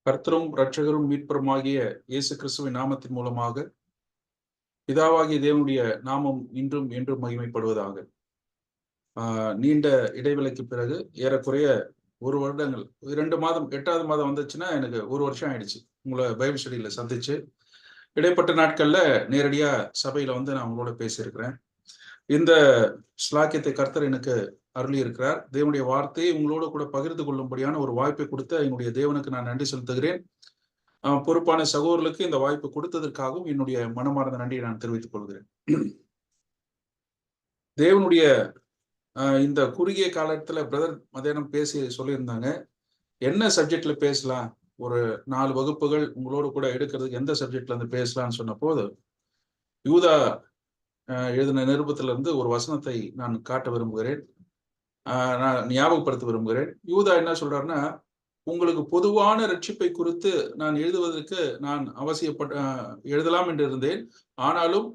கர்த்தரும் இரட்சகரும் மீட்பருமாகிய இயேசு கிறிஸ்துவின் நாமத்தின் மூலமாக பிதாவாகிய தேவனுடைய நாமம் இன்றும் என்றும் மகிமைப்படுவதாக. நீண்ட இடைவேளைக்கு பிறகு ஏறக்குறைய 1 வருடங்கள், 2 மாதம், 8வது மாதம் வந்துச்சுன்னா எனக்கு 1 வருஷம் ஆயிடுச்சு உங்களை பைபிள் ஸ்டடியில சந்திச்சு. இடைப்பட்ட நாட்கள்ல நேரடியா சபையில வந்து நான் உங்களோட பேசியிருக்கிறேன். இந்த ஸ்லாக்கியத்தை கர்த்தர் எனக்கு அருளி இருக்கிறார். தேவனுடைய வார்த்தையை உங்களோட கூட பகிர்ந்து கொள்ளும்படியான ஒரு வாய்ப்பை கொடுத்த என்னுடைய தேவனுக்கு நான் நன்றி செலுத்துகிறேன். பொறுப்பான சகோதரர்களுக்கு இந்த வாய்ப்பு கொடுத்ததற்காகவும் என்னுடைய மனமார்ந்த நன்றியை நான் தெரிவித்துக் கொள்கிறேன். தேவனுடைய இந்த குறுகிய காலத்துல பிரதர் மதியானம் பேசி சொல்லியிருந்தாங்க, என்ன சப்ஜெக்ட்ல பேசலாம், ஒரு 4 வகுப்புகள் உங்களோட கூட எடுக்கிறதுக்கு எந்த சப்ஜெக்ட்ல இருந்து பேசலாம்னு சொன்ன போது, யூதா எழுதின நிருபத்துல இருந்து ஒரு வசனத்தை நான் காட்ட விரும்புகிறேன், நான் ஞாபகப்படுத்த விரும்புகிறேன். யூதா என்ன சொல்றாருன்னா, உங்களுக்கு பொதுவான ரட்சிப்பை குறித்து நான் எழுதுவதற்கு நான் எழுதலாம் என்று இருந்தேன். ஆனாலும்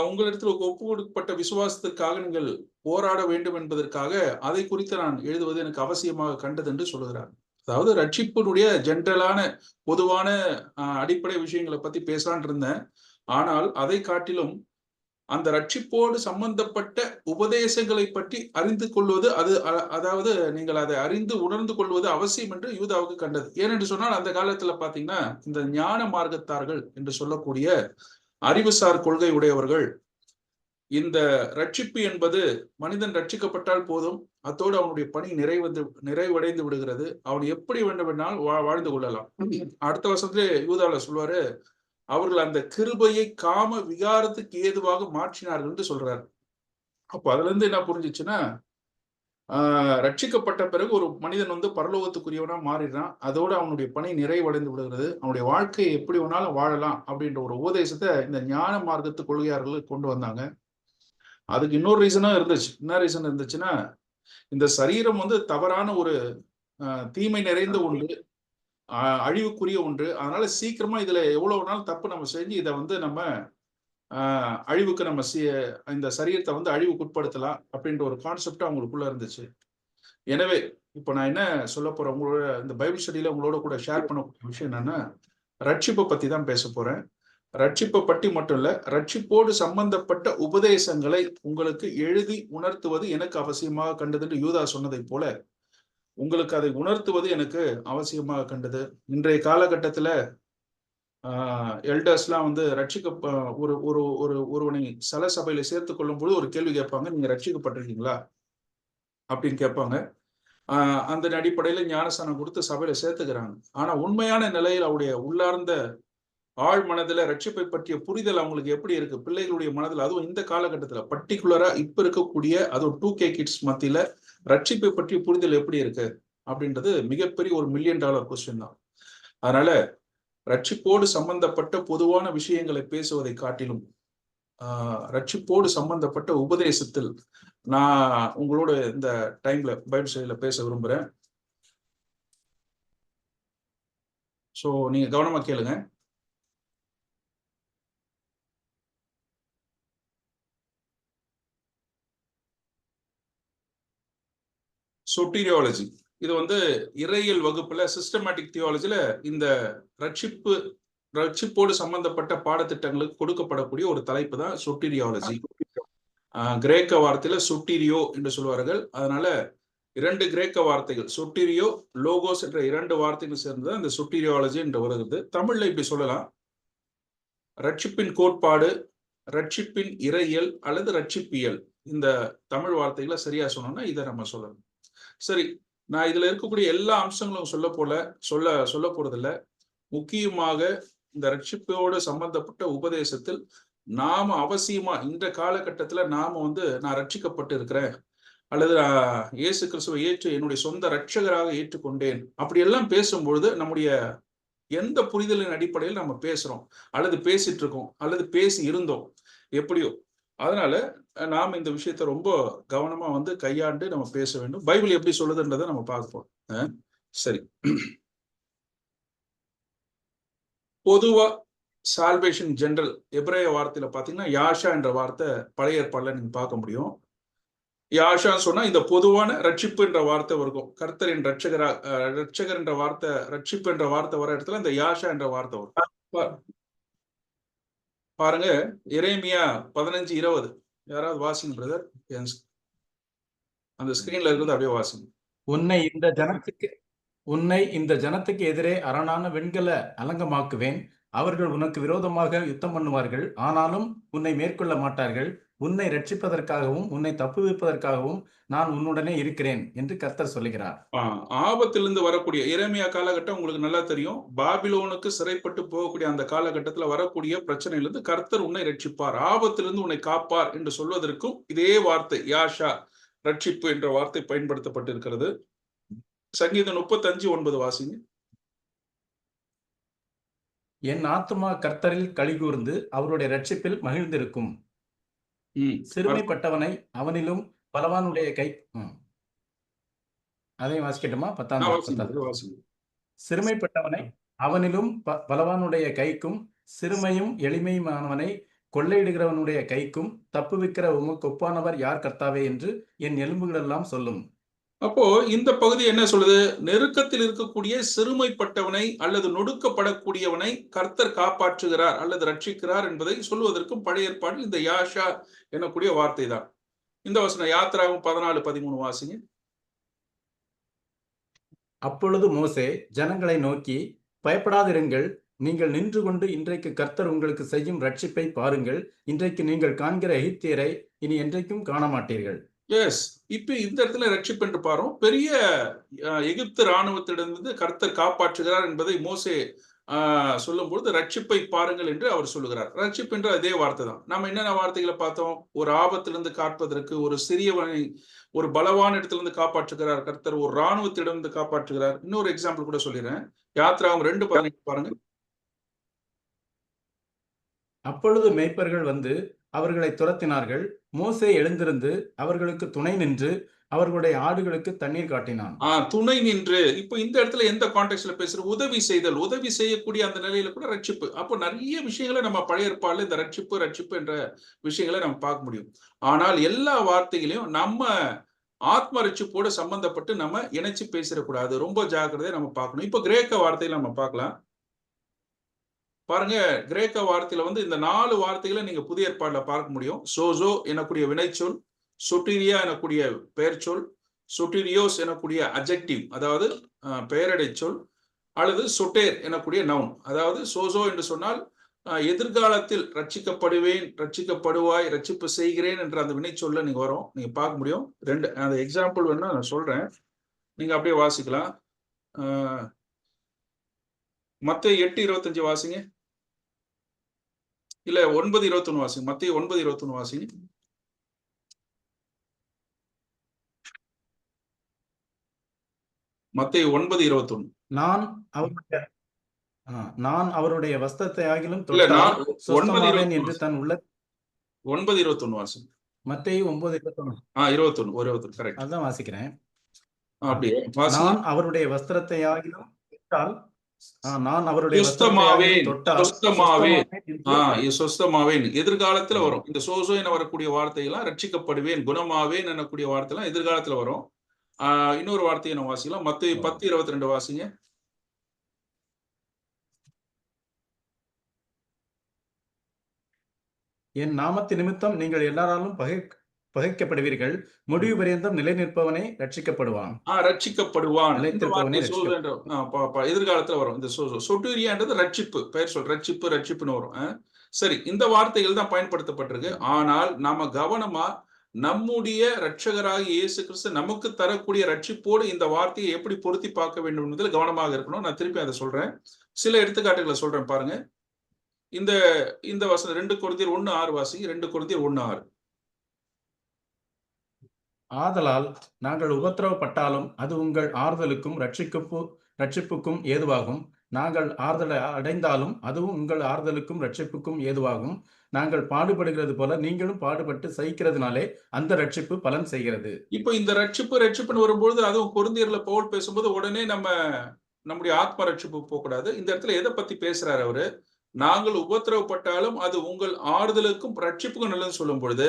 உங்களிடத்தில் ஒப்பு கொடுக்கப்பட்ட விசுவாசத்திற்காக நீங்கள் போராட வேண்டும் என்பதற்காக அதை குறித்து நான் எழுதுவது எனக்கு அவசியமாக கண்டது என்று சொல்லுகிறார். அதாவது ரட்சிப்பினுடைய ஜென்ரலான பொதுவான அடிப்படை விஷயங்களை பத்தி பேசலான் இருந்தேன். ஆனால் அதை காட்டிலும் அந்த ரட்சிப்போடு சம்பந்தப்பட்ட உபதேசங்களை பற்றி அறிந்து கொள்வது, அதாவது நீங்கள் அதை அறிந்து உணர்ந்து கொள்வது அவசியம் என்று யூதாவுக்கு கண்டது. ஏனென்று சொன்னால், அந்த காலத்துல பாத்தீங்கன்னா இந்த ஞான மார்க்கத்தார்கள் என்று சொல்லக்கூடிய அறிவுசார் கொள்கை உடையவர்கள், இந்த ரட்சிப்பு என்பது மனிதன் ரட்சிக்கப்பட்டால் போதும், அத்தோடு அவனுடைய பணி நிறைவடைந்து விடுகிறது, அவன் எப்படி வேண்டுமென்றால் வாழ்ந்து கொள்ளலாம். அடுத்த வருஷத்துல யூதாவில சொல்வாரு, அவர்கள் அந்த கிருபையை காம விகாரத்துக்கு ஏதுவாக மாற்றினார்கள் என்று சொல்றாரு. அப்போ அதுல இருந்து என்ன புரிஞ்சிச்சுன்னா, ரட்சிக்கப்பட்ட பிறகு ஒரு மனிதன் வந்து பரலோகத்துக்குரியவனா மாறிடுறான், அதோடு அவனுடைய பணி நிறைவடைந்து விடுகிறது, அவனுடைய வாழ்க்கையை எப்படி வேணாலும் வாழலாம் அப்படின்ற ஒரு உபதேசத்தை இந்த ஞான மார்க்கத்து கொள்கையாளர்கள் கொண்டு வந்தாங்க. அதுக்கு இன்னொரு ரீசனும் இருந்துச்சு. என்ன ரீசன் இருந்துச்சுன்னா, இந்த சரீரம் வந்து தவறான ஒரு தீமை நிறைந்த ஒன்று, அழிவுக்குரிய ஒன்று. அதனால சீக்கிரமா இதுல எவ்வளவு நாள் தப்பு நம்ம செஞ்சு இதை வந்து நம்ம அழிவுக்கு நம்ம இந்த சரீரத்தை வந்து அழிவுக்கு உட்படுத்தலாம் அப்படின்ற ஒரு கான்செப்ட் அவங்களுக்குள்ள இருந்துச்சு. எனவே இப்ப நான் என்ன சொல்ல போறேன், உங்களோட இந்த பைபிள் ஸ்டடியில உங்களோட கூட ஷேர் பண்ணக்கூடிய விஷயம் என்னன்னா, ரட்சிப்பை பத்தி தான் பேச போறேன். ரட்சிப்பை பற்றி மட்டும் இல்ல, ரட்சிப்போடு சம்பந்தப்பட்ட உபதேசங்களை உங்களுக்கு எழுதி உணர்த்துவது எனக்கு அவசியமாக கண்டது என்று யூதா சொன்னதை போல, உங்களுக்கு அதை உணர்த்துவது எனக்கு அவசியமாக கண்டது. இன்றைய காலகட்டத்துல எல்டர்ஸ்லாம் வந்து ஒருவனை சல சபையில சேர்த்துக் கொள்ளும் போது ஒரு கேள்வி கேட்பாங்க, நீங்க ரட்சிக்கப்பட்டிருக்கீங்களா அப்படின்னு கேட்பாங்க. அந்த அடிப்படையில ஞானஸ்தானம் கொடுத்து சபையில சேர்த்துக்கிறாங்க. ஆனா உண்மையான நிலையில் அவருடைய உள்ளார்ந்த ஆழ் மனதுல ரட்சிப்பை பற்றிய புரிதல் அவங்களுக்கு எப்படி இருக்கு, பிள்ளைகளுடைய மனதில், அதுவும் இந்த காலகட்டத்துல பர்டிகுலரா இப்ப இருக்கக்கூடிய அதுவும் 2K கிட்ஸ் மத்தியில ரட்சிப்பை பற்றிய புரிதல் எப்படி இருக்கு அப்படின்றது மிகப்பெரிய ஒரு $1 மில்லியன் கொஸ்டின் தான். அதனால ரட்சிப்போடு சம்பந்தப்பட்ட பொதுவான விஷயங்களை பேசுவதை காட்டிலும் ரட்சிப்போடு சம்பந்தப்பட்ட உபதேசத்தில் நான் உங்களோட இந்த டைம்ல பைபிள் ஸ்டடியில பேச விரும்புறேன். சோ நீங்க கவனமா கேளுங்க. சொட்டீரியாலஜி, இது வந்து இறையியல் வகுப்புல சிஸ்டமேட்டிக் தியாலஜில இந்த ரட்சிப்போடு சம்பந்தப்பட்ட பாடத்திட்டங்களுக்கு கொடுக்கப்படக்கூடிய ஒரு தலைப்பு தான் சொட்டீரியாலஜி. கிரேக்க வார்த்தையில சொட்டீரியோ என்று சொல்வார்கள். அதனால 2 கிரேக்க வார்த்தைகள், சொட்டீரியோ, லோகோஸ் என்ற 2 வார்த்தைகள் சேர்ந்து இந்த சொட்டீரியாலஜி என்று வருகிறது. தமிழ்ல இப்படி சொல்லலாம், ரட்சிப்பின் கோட்பாடு, ரட்சிப்பின் இறையியல் அல்லது ரட்சிப்பியல். இந்த தமிழ் வார்த்தைகளை சரியா சொன்னோம்னா இதை நம்ம சொல்லணும். சரி, நான் இதுல இருக்கக்கூடிய எல்லா அம்சங்களும் சொல்ல போறதில்ல. முக்கியமாக இந்த ரட்சிப்போடு சம்பந்தப்பட்ட உபதேசத்தில் நாம அவசியமா இந்த காலகட்டத்துல நாம வந்து நான் ரட்சிக்கப்பட்டு இருக்கிறேன் அல்லது இயேசு கிறிஸ்துவை என்னுடைய சொந்த ரட்சகராக ஏற்றுக்கொண்டேன் அப்படி எல்லாம் பேசும்பொழுது நம்முடைய எந்த புரிதலின் அடிப்படையில் நம்ம பேசுறோம் அல்லது பேசிட்டு இருக்கோம் அல்லது பேசி இருந்தோம் எப்படியோ, அதனால நாம் இந்த விஷயத்தை ரொம்ப கவனமா வந்து கையாண்டு நம்ம பேச வேண்டும். பைபிள் எப்படி சொல்லுதுன்றதை நம்ம பார்ப்போம். சரி, பொதுவா சால்வேஷன் ஜெனரல் எபிரேய வார்த்தையில பாத்தீங்கன்னா யாஷா என்ற வார்த்தை பழைய ஏற்பாடுல நீங்க பார்க்க முடியும். யாஷா சொன்னா இந்த பொதுவான ரட்சிப்பு என்ற வார்த்தை இருக்கும். கர்த்தரின் ரட்சகர் என்ற வார்த்தை, ரட்சிப்பு என்ற வார்த்தை வர இடத்துல இந்த யாஷா என்ற வார்த்தை வரும். பாருங்க, எரேமியா 15:20. யாராவது வாசிங்க பிரதர். அந்த ஸ்கிரீன்ல இருக்கிறது அப்படியே வாசிங்க. உன்னை இந்த ஜனத்துக்கு எதிரே அரணான வெண்கல அலங்கமாக்குவேன். அவர்கள் உனக்கு விரோதமாக யுத்தம் பண்ணுவார்கள், ஆனாலும் உன்னை மேற்கொள்ள மாட்டார்கள். உன்னை ரட்சிப்பதற்காகவும் உன்னை தப்புவிப்பதற்காகவும் நான் உன்னுடனே இருக்கிறேன் என்று கர்த்தர் சொல்லுகிறார். ஆபத்திலிருந்து வரக்கூடிய எரேமியா காலகட்டம் உங்களுக்கு நல்லா தெரியும். பாபிலோனுக்கு சிறைப்பட்டு போகக்கூடிய அந்த காலகட்டத்தில் வரக்கூடிய பிரச்சனையிலிருந்து கர்த்தர் உன்னை ரட்சிப்பார், ஆபத்திலிருந்து உன்னை காப்பார் என்று சொல்வதற்கும் இதே வார்த்தை யாஷா, ரட்சிப்பு என்ற வார்த்தை பயன்படுத்தப்பட்டிருக்கிறது. சங்கீதம் 35:9 வாசிங்க. என் ஆத்துமா கர்த்தரில் களிகூர்ந்து அவருடைய ரட்சிப்பில் மகிழ்ந்திருக்கும். சிறுமைப்பட்டவனை அவனிலும் பலவானுடைய கை அதையும் வாசிக்கட்டுமா? 10. சிறுமைப்பட்டவனை அவனிலும் பலவானுடைய கைக்கும் சிறுமையும் எளிமையுமானவனை கொள்ளையிடுகிறவனுடைய கைக்கும் தப்புவிக்கிற உமக்கு ஒப்பானவர் யார் கர்த்தாவே என்று என் எலும்புகளெல்லாம் சொல்லும். அப்போ இந்த பகுதி என்ன சொல்லுது? நெருக்கத்தில் இருக்கக்கூடிய சிறுமைப்பட்டவனை அல்லது நொடுக்கப்படக்கூடியவனை கர்த்தர் காப்பாற்றுகிறார் அல்லது ரட்சிக்கிறார் என்பதை சொல்வதற்கும் பழைய ஏற்பாடு இந்த யாஷா எனக்கூடிய வார்த்தை தான். இந்த வசனம் யாத்திராவும் 14:13 வாசிங்க. அப்பொழுது மோசே ஜனங்களை நோக்கி, பயப்படாதிருங்கள், நீங்கள் நின்று கொண்டு இன்றைக்கு கர்த்தர் உங்களுக்கு செய்யும் ரட்சிப்பை பாருங்கள். இன்றைக்கு நீங்கள் காண்கிற எகிப்தியரை இனி என்றைக்கும் காண மாட்டீர்கள். எஸ், இப்ப இந்த இடத்துல ரட்சிப்பு என்று பாரும். பெரிய எகிப்து இராணுவத்திடமிருந்து கர்த்தர் காப்பாற்றுகிறார் என்பதை மோசே சொல்லும்போது ரட்சிப்பை பாருங்கள் என்று அவர் சொல்லுகிறார். ரட்சிப்பு என்ற அதே வார்த்தை தான். நம்ம என்னென்ன வார்த்தைகளை பார்த்தோம்? ஒரு ஆபத்திலிருந்து காப்பதற்கு, ஒரு சிறியவனை ஒரு பலவான இடத்திலிருந்து காப்பாற்றுகிறார் கர்த்தர், ஒரு இராணுவத்திடமிருந்து காப்பாற்றுகிறார். இன்னொரு எக்ஸாம்பிள் கூட சொல்லிடுறேன். யாத்திராவும் 2:18 பாருங்க. அப்பொழுது மேய்ப்பர்கள் வந்து அவர்களை துரத்தினார்கள். மோசே எழுந்திருந்து அவர்களுக்கு துணை நின்று அவர்களுடைய ஆடுகளுக்கு தண்ணீர் காட்டினான். துணை நின்று, இப்ப இந்த இடத்துல எந்த கான்டெக்ட்ல பேசுற? உதவி செய்தல், உதவி செய்யக்கூடிய அந்த நிலையில கூட ரட்சிப்பு. அப்போ நிறைய விஷயங்களை நம்ம பழைய ஏற்பாடுல இந்த ரட்சிப்பு என்ற விஷயங்களை நம்ம பார்க்க முடியும். ஆனால் எல்லா வார்த்தைகளையும் நம்ம ஆத்ம ரட்சிப்போடு சம்பந்தப்பட்டு நம்ம இணைச்சு பேசிடக்கூடாது. ரொம்ப ஜாக்கிரதையா நம்ம பார்க்கணும். இப்போ கிரேக்க வார்த்தையில நம்ம பார்க்கலாம். பாருங்க, கிரேக்க வார்த்தையில வந்து இந்த 4 வார்த்தைகளை நீங்க புதிய ஏற்பாடுல பார்க்க முடியும். சோசோ எனக்கூடிய வினைச்சொல், சொட்டீரியா எனக்கூடிய பெயர் சொல், சொட்டீரியோஸ் எனக்கூடிய அட்ஜெக்டிவ் அதாவது பெயரடை சொல், அல்லது சொட்டேர் எனக்கூடிய நவுன். அதாவது சோசோ என்று சொன்னால் எதிர்காலத்தில் ரட்சிக்கப்படுவேன், ரட்சிக்கப்படுவாய், ரட்சிப்பு செய்கிறேன் என்ற அந்த வினைச்சொல்ல நீங்க வரும், நீங்க பார்க்க முடியும். அந்த எக்ஸாம்பிள் வேணா நான் சொல்றேன், நீங்க அப்படியே வாசிக்கலாம். மத்தேயு 8:25 வாசிங்க. இல்ல 9:21 வாசிங்க. மத்தேயு 9:21 வாசிங்க. மத்தேயு 9:21. நான் அவருடைய வஸ்திரத்தை ஆகிலும் தொட்டால் சொஸ்தமாவேன் என்று தன் உள்ள 9:21 வாசிங்க. மத்தேயு 9:21. 21 கரெக்ட். அதான் வாசிக்கிறேன். அப்படியே நான் அவருடைய வஸ்திரத்தை ஆகிலும் தொட்டால் எதிர்காலத்துல வரும். இந்த சோசோ என வரக்கூடிய வார்த்தையெல்லாம் ரட்சிக்கப்படுவேன், குணமாவேன் எனக்கூடிய வார்த்தை எல்லாம் எதிர்காலத்துல வரும். இன்னொரு வார்த்தையை நம்ம வாசிக்கலாம். மத்தேயு 10:22 வாசிங்க. என் நாமத்து நிமித்தம் நீங்கள் எல்லாராலும் பகைக்கப்படுவீர்கள், முடிவு பரியந்தம் நிலை நிற்பவனே ரட்சிக்கப்படுவான். எதிர்காலத்துல வரும். இந்த சொட்டூரியான்றது ரட்சிப்பு, பெயர் சொல், ரட்சிப்புன்னு வரும். சரி, இந்த வார்த்தைகள் தான் பயன்படுத்தப்பட்டிருக்கு. ஆனால் நாம கவனமா நம்முடைய ரட்சகராகிய இயேசு கிறிஸ்து நமக்கு தரக்கூடிய ரட்சிப்போடு இந்த வார்த்தையை எப்படி பொருத்தி பார்க்க வேண்டும் என்பதில் கவனமாக இருக்கணும். நான் திருப்பி அதை சொல்றேன், சில எடுத்துக்காட்டுகளை சொல்றேன் பாருங்க. இந்த வசனம் 2 கொரிந்தியர் 1:6 வாசிங்க. 2 கொரிந்தியர் 1:6. ஆதலால் நாங்கள் உபத்திரவப்பட்டாலும் அது உங்கள் ஆறுதலுக்கும் ரட்சிப்புக்கும் ஏதுவாகும். நாங்கள் ஆறுதலை அடைந்தாலும் அதுவும் உங்கள் ஆறுதலுக்கும் ரட்சிப்புக்கும் ஏதுவாகும். நாங்கள் பாடுபடுகிறது போல நீங்களும் பாடுபட்டு சகிக்கிறதுனாலே அந்த ரட்சிப்பு பலன் செய்கிறது. இப்போ இந்த ரட்சிப்புன்னு வரும்போது, அதுவும் கொரிந்தியர்ல பவுல் பேசும்போது உடனே நம்முடைய ஆத்ம ரட்சிப்பு போகக்கூடாது. இந்த இடத்துல எதை பத்தி பேசுறாரு அவரு? நாங்கள் உபத்திரவப்பட்டாலும் அது உங்கள் ஆறுதலுக்கும் ரட்சிப்புக்கும் நல்லதுன்னு சொல்லும் பொழுது,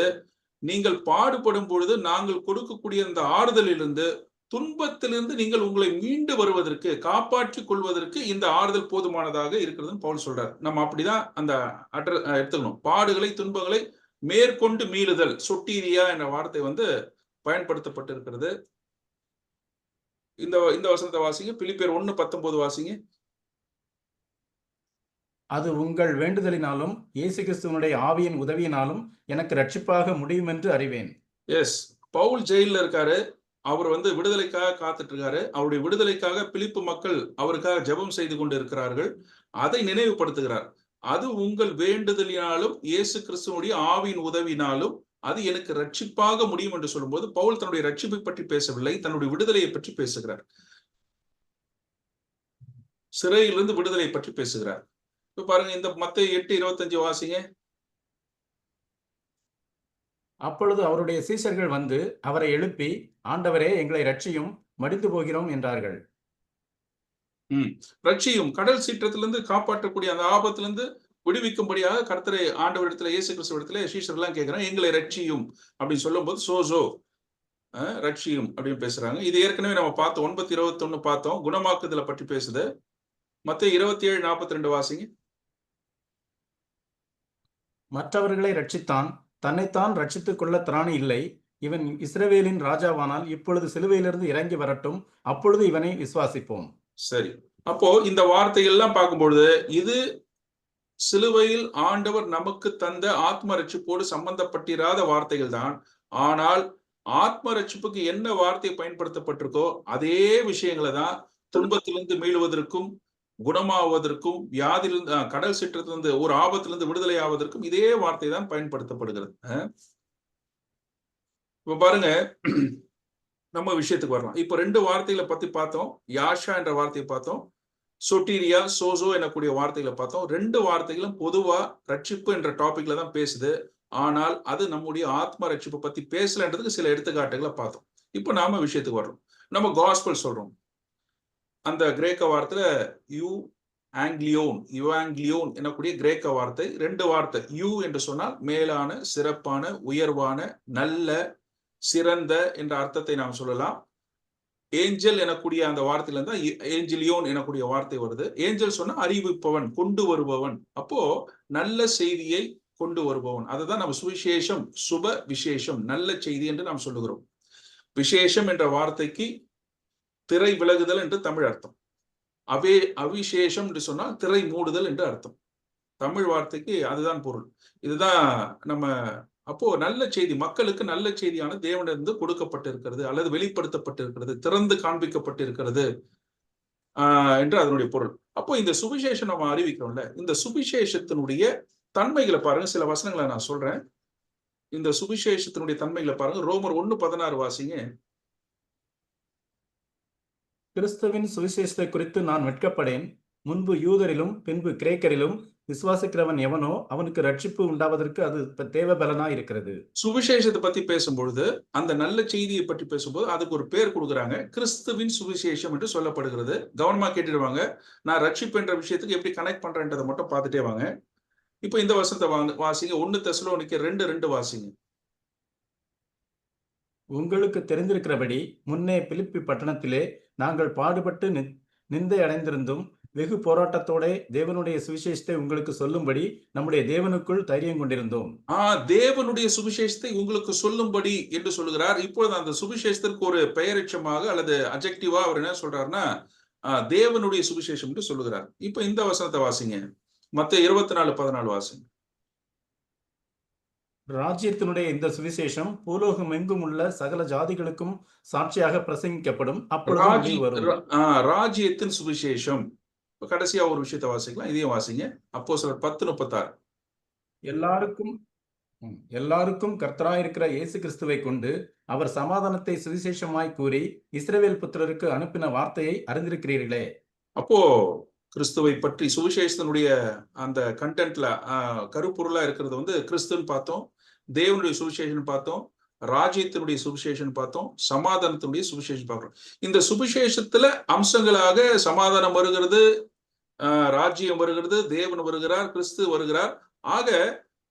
நீங்கள் பாடுபடும் பொழுது நாங்கள் கொடுக்கக்கூடிய அந்த ஆறுதலிலிருந்து, துன்பத்திலிருந்து நீங்கள் உங்களை மீண்டு வருவதற்கு, காப்பாற்றிக் கொள்வதற்கு இந்த ஆறுதல் போதுமானதாக இருக்கிறதுன்னு பவுல் சொல்றார். நம்ம அப்படிதான் அந்த எடுத்துக்கணும். பாடுகளை, துன்பங்களை மேற்கொண்டு மீளுதல், சொட்டீரியா என்ற வார்த்தை பயன்படுத்தப்பட்டிருக்கிறது. இந்த வசனத்தை வாசிங்க. பிலிப்பியர் 1:19 வாசிங்க. அது உங்கள் வேண்டுதலினாலும் இயேசு கிறிஸ்துவனுடைய ஆவியின் உதவியினாலும் எனக்கு ரட்சிப்பாக முடியும் என்று அறிவேன். எஸ், பவுல் ஜெயில்ல இருக்காரு. அவர் விடுதலைக்காக காத்துட்டு இருக்காரு. அவருடைய விடுதலைக்காக பிலிப்பு மக்கள் அவருக்காக ஜெபம் செய்து கொண்டு இருக்கிறார்கள். அதை நினைவுபடுத்துகிறார். அது உங்கள் வேண்டுதலினாலும் இயேசு கிறிஸ்துவனுடைய ஆவியின் உதவினாலும் அது எனக்கு ரட்சிப்பாக முடியும் என்று சொல்லும்போது பவுல் தன்னுடைய ரட்சிப்பை பற்றி பேசவில்லை, தன்னுடைய விடுதலையை பற்றி பேசுகிறார். சிறையிலிருந்து விடுதலை பற்றி பேசுகிறார். இப்ப பாருங்க, இந்த மத்தேயு 8:25 வாசிங்க. அப்பொழுது அவருடைய சீஷர்கள் வந்து அவரை எழுப்பி, ஆண்டவரே, எங்களை ரட்சியும், மடிந்து போகிறோம் என்றார்கள். ரட்சியும், கடல் சீற்றத்திலிருந்து காப்பாற்றக்கூடிய அந்த ஆபத்திலிருந்து விடுவிக்கும்படியாக கர்த்தரை ஆண்டவரிடத்துல, இயேசு கிறிஸ்துவிடத்துல சீஷர்கள் எல்லாம் கேட்கிறாங்க, எங்களை ரட்சியும் அப்படின்னு சொல்லும் போது சோசோ ரட்சியும் அப்படின்னு பேசுறாங்க. இது ஏற்கனவே நம்ம பார்த்தோம். 9:21 பார்த்தோம். குணமாக்குதலை பற்றி பேசுது. மத்தேயு 27:42 வாசிங்க. மற்றவர்களை ரட்சித்தான், தன்னைத்தான் ரட்சித்துக் கொள்ள திராணி இல்லை. இவன் இஸ்ரவேலின் ராஜாவானால் இப்பொழுது சிலுவையிலிருந்து இறங்கி வரட்டும், அப்பொழுது இவனை விசுவாசிப்போம். சரி, அப்போ இந்த வார்த்தைகள்லாம் பார்க்கும்பொழுது இது சிலுவையில் ஆண்டவர் நமக்கு தந்த ஆத்ம ரட்சிப்போடு சம்பந்தப்பட்டிராத வார்த்தைகள் தான். ஆனால் ஆத்ம ரட்சிப்புக்கு என்ன வார்த்தை பயன்படுத்தப்பட்டிருக்கோ அதே விஷயங்களை தான் துன்பத்திலிருந்து மீளுவதற்கும், குணமாவதற்கும், வியாதியிலிருந்து, கடல் சீற்றத்திலிருந்து, ஒரு ஆபத்திலிருந்து விடுதலை ஆவதற்கும் இதே வார்த்தை தான் பயன்படுத்தப்படுகிறது. இப்ப பாருங்க, நம்ம விஷயத்துக்கு வரலாம். இப்ப 2 வார்த்தைகளை பத்தி பார்த்தோம். யாஷா என்ற வார்த்தையை பார்த்தோம். சொட்டீரியா, சோசோ எனக்கூடிய வார்த்தைகளை பார்த்தோம். 2 வார்த்தைகளும் பொதுவா ரட்சிப்பு என்ற டாபிக்ல தான் பேசுது. ஆனால் அது நம்முடைய ஆத்ம ரட்சிப்பை பத்தி பேசலன்றதுக்கு சில எடுத்துக்காட்டுகளை பார்த்தோம். இப்ப நாம விஷயத்துக்கு வர்றோம். நம்ம காஸ்பல் சொல்றோம். அந்த கிரேக்க வார்த்தையில யுவாங்கிலியோன் எனக்கூடிய கிரேக்க வார்த்தை 2 வார்த்தை. யூ என்று சொன்னால் மேலான, சிறப்பான, உயர்வான, நல்ல, சிறந்த என்ற அர்த்தத்தை நாம் சொல்லலாம். ஏஞ்சல் எனக்கூடிய அந்த வார்த்தையில இருந்தா ஏஞ்சலியோன் எனக்கூடிய வார்த்தை வருது. ஏஞ்சல் சொன்னா அறிவிப்பவன், கொண்டு வருபவன். அப்போ நல்ல செய்தியை கொண்டு வருபவன். அதுதான் நம்ம சுவிசேஷம், சுப விசேஷம், நல்ல செய்தி என்று நாம் சொல்லுகிறோம். விசேஷம் என்ற வார்த்தைக்கு திரை விலகுதல் என்று தமிழ் அர்த்தம். அவிசேஷம் என்று சொன்னால் திரை மூடுதல் என்று அர்த்தம். தமிழ் வார்த்தைக்கு அதுதான் பொருள். இதுதான் நம்ம அப்போ நல்ல செய்தி, மக்களுக்கு நல்ல செய்தியான தேவனிலிருந்து கொடுக்கப்பட்டிருக்கிறது அல்லது வெளிப்படுத்தப்பட்டிருக்கிறது, திறந்து காண்பிக்கப்பட்டிருக்கிறது என்று அதனுடைய பொருள். அப்போ இந்த சுவிசேஷம் நம்ம அறிவிக்கிறோம்ல, இந்த சுவிசேஷத்தினுடைய தன்மைகளை பாருங்க. சில வசனங்களை நான் சொல்றேன். இந்த சுவிசேஷத்தினுடைய தன்மைகளை பாருங்க. ரோமர் 1:16 வாசிங்க. கிறிஸ்துவின் சுவிசேஷத்தை குறித்து நான் வெட்கப்படேன். முன்பு யூதரிலும் பின்பு கிரேக்கரிலும் விசுவாசிக்கிறவன் எவனோ அவனுக்கு ரட்சிப்பு உண்டாவதற்கு அது தேவபலனா இருக்கிறது. சுவிசேஷத்தை பத்தி பேசும்பொழுது, அந்த நல்ல செய்தியை பற்றி பேசும்போது அதுக்கு ஒரு பேர் கொடுக்குறாங்க, கிறிஸ்துவின் சுவிசேஷம் என்று சொல்லப்படுகிறது. கவனமா கேட்டுடுவாங்க. நான் ரட்சிப்பு என்ற விஷயத்துக்கு எப்படி கனெக்ட் பண்றேன்றதை மட்டும் பார்த்துட்டே வாங்க. இப்ப இந்த வசனத்தை வாசிங்க. 1 தெசலோனிக்கேயர் 2:2 வாசிங்க. உங்களுக்கு தெரிந்திருக்கிறபடி முன்னே பிலிப்பி பட்டணத்திலே நாங்கள் பாடுபட்டு நிந்தை அடைந்திருந்தும் வெகு போராட்டத்தோட தேவனுடைய சுவிசேஷத்தை உங்களுக்கு சொல்லும்படி நம்முடைய தேவனுக்குள் தைரியம் கொண்டிருந்தோம். தேவனுடைய சுவிசேஷத்தை உங்களுக்கு சொல்லும்படி என்று சொல்லுகிறார். இப்பொழுது அந்த சுவிசேஷத்திற்கு ஒரு பெயரெச்சமாக அல்லது அட்ஜெக்டிவா அவர் என்ன சொல்றாருன்னா, தேவனுடைய சுவிசேஷம் என்று சொல்லுகிறார். இப்ப இந்த வசனத்தை வாசிங்க. மத்தேயு 24:14 வாசிங்க. ராஜ்யத்தினுடைய இந்த சுவிசேஷம் பூலோகம் எங்கும் உள்ள சகல ஜாதிகளுக்கும் சாட்சியாக பிரசங்கிக்கப்படும். அப்பொழுது வரும். ராஜ்யத்தின் சுவிசேஷம். கடைசியா ஒரு விஷயத்தை வாசிக்கலாம். இதையும் வாசிங்க. அப்போஸ்தலர் 10:36. எல்லாருக்கும் கர்த்தராயிருக்கிற இயேசு கிறிஸ்துவை கொண்டு அவர் சமாதானத்தை சுவிசேஷமாய் கூறி இஸ்ரவேல் புத்திரருக்கு அனுப்பின வார்த்தையை அறிந்திருக்கிறீர்களே. அப்போ கிறிஸ்துவை பற்றி சுவிசேஷத்தினுடைய அந்த கண்டென்ட்ல கருப்பொருளா இருக்கிறது கிறிஸ்துன்னு பார்த்தோம், தேவனுடைய சுவிசேஷன் பார்த்தோம், ராஜ்யத்தினுடைய சுவிசேஷன் பார்த்தோம், சமாதானத்தினுடைய சுவிசேஷன் பார்க்கிறோம். இந்த சுவிசேஷத்துல அம்சங்களாக சமாதானம் வருகிறது, ராஜ்யம் வருகிறது, தேவன் வருகிறார், கிறிஸ்து வருகிறார். ஆக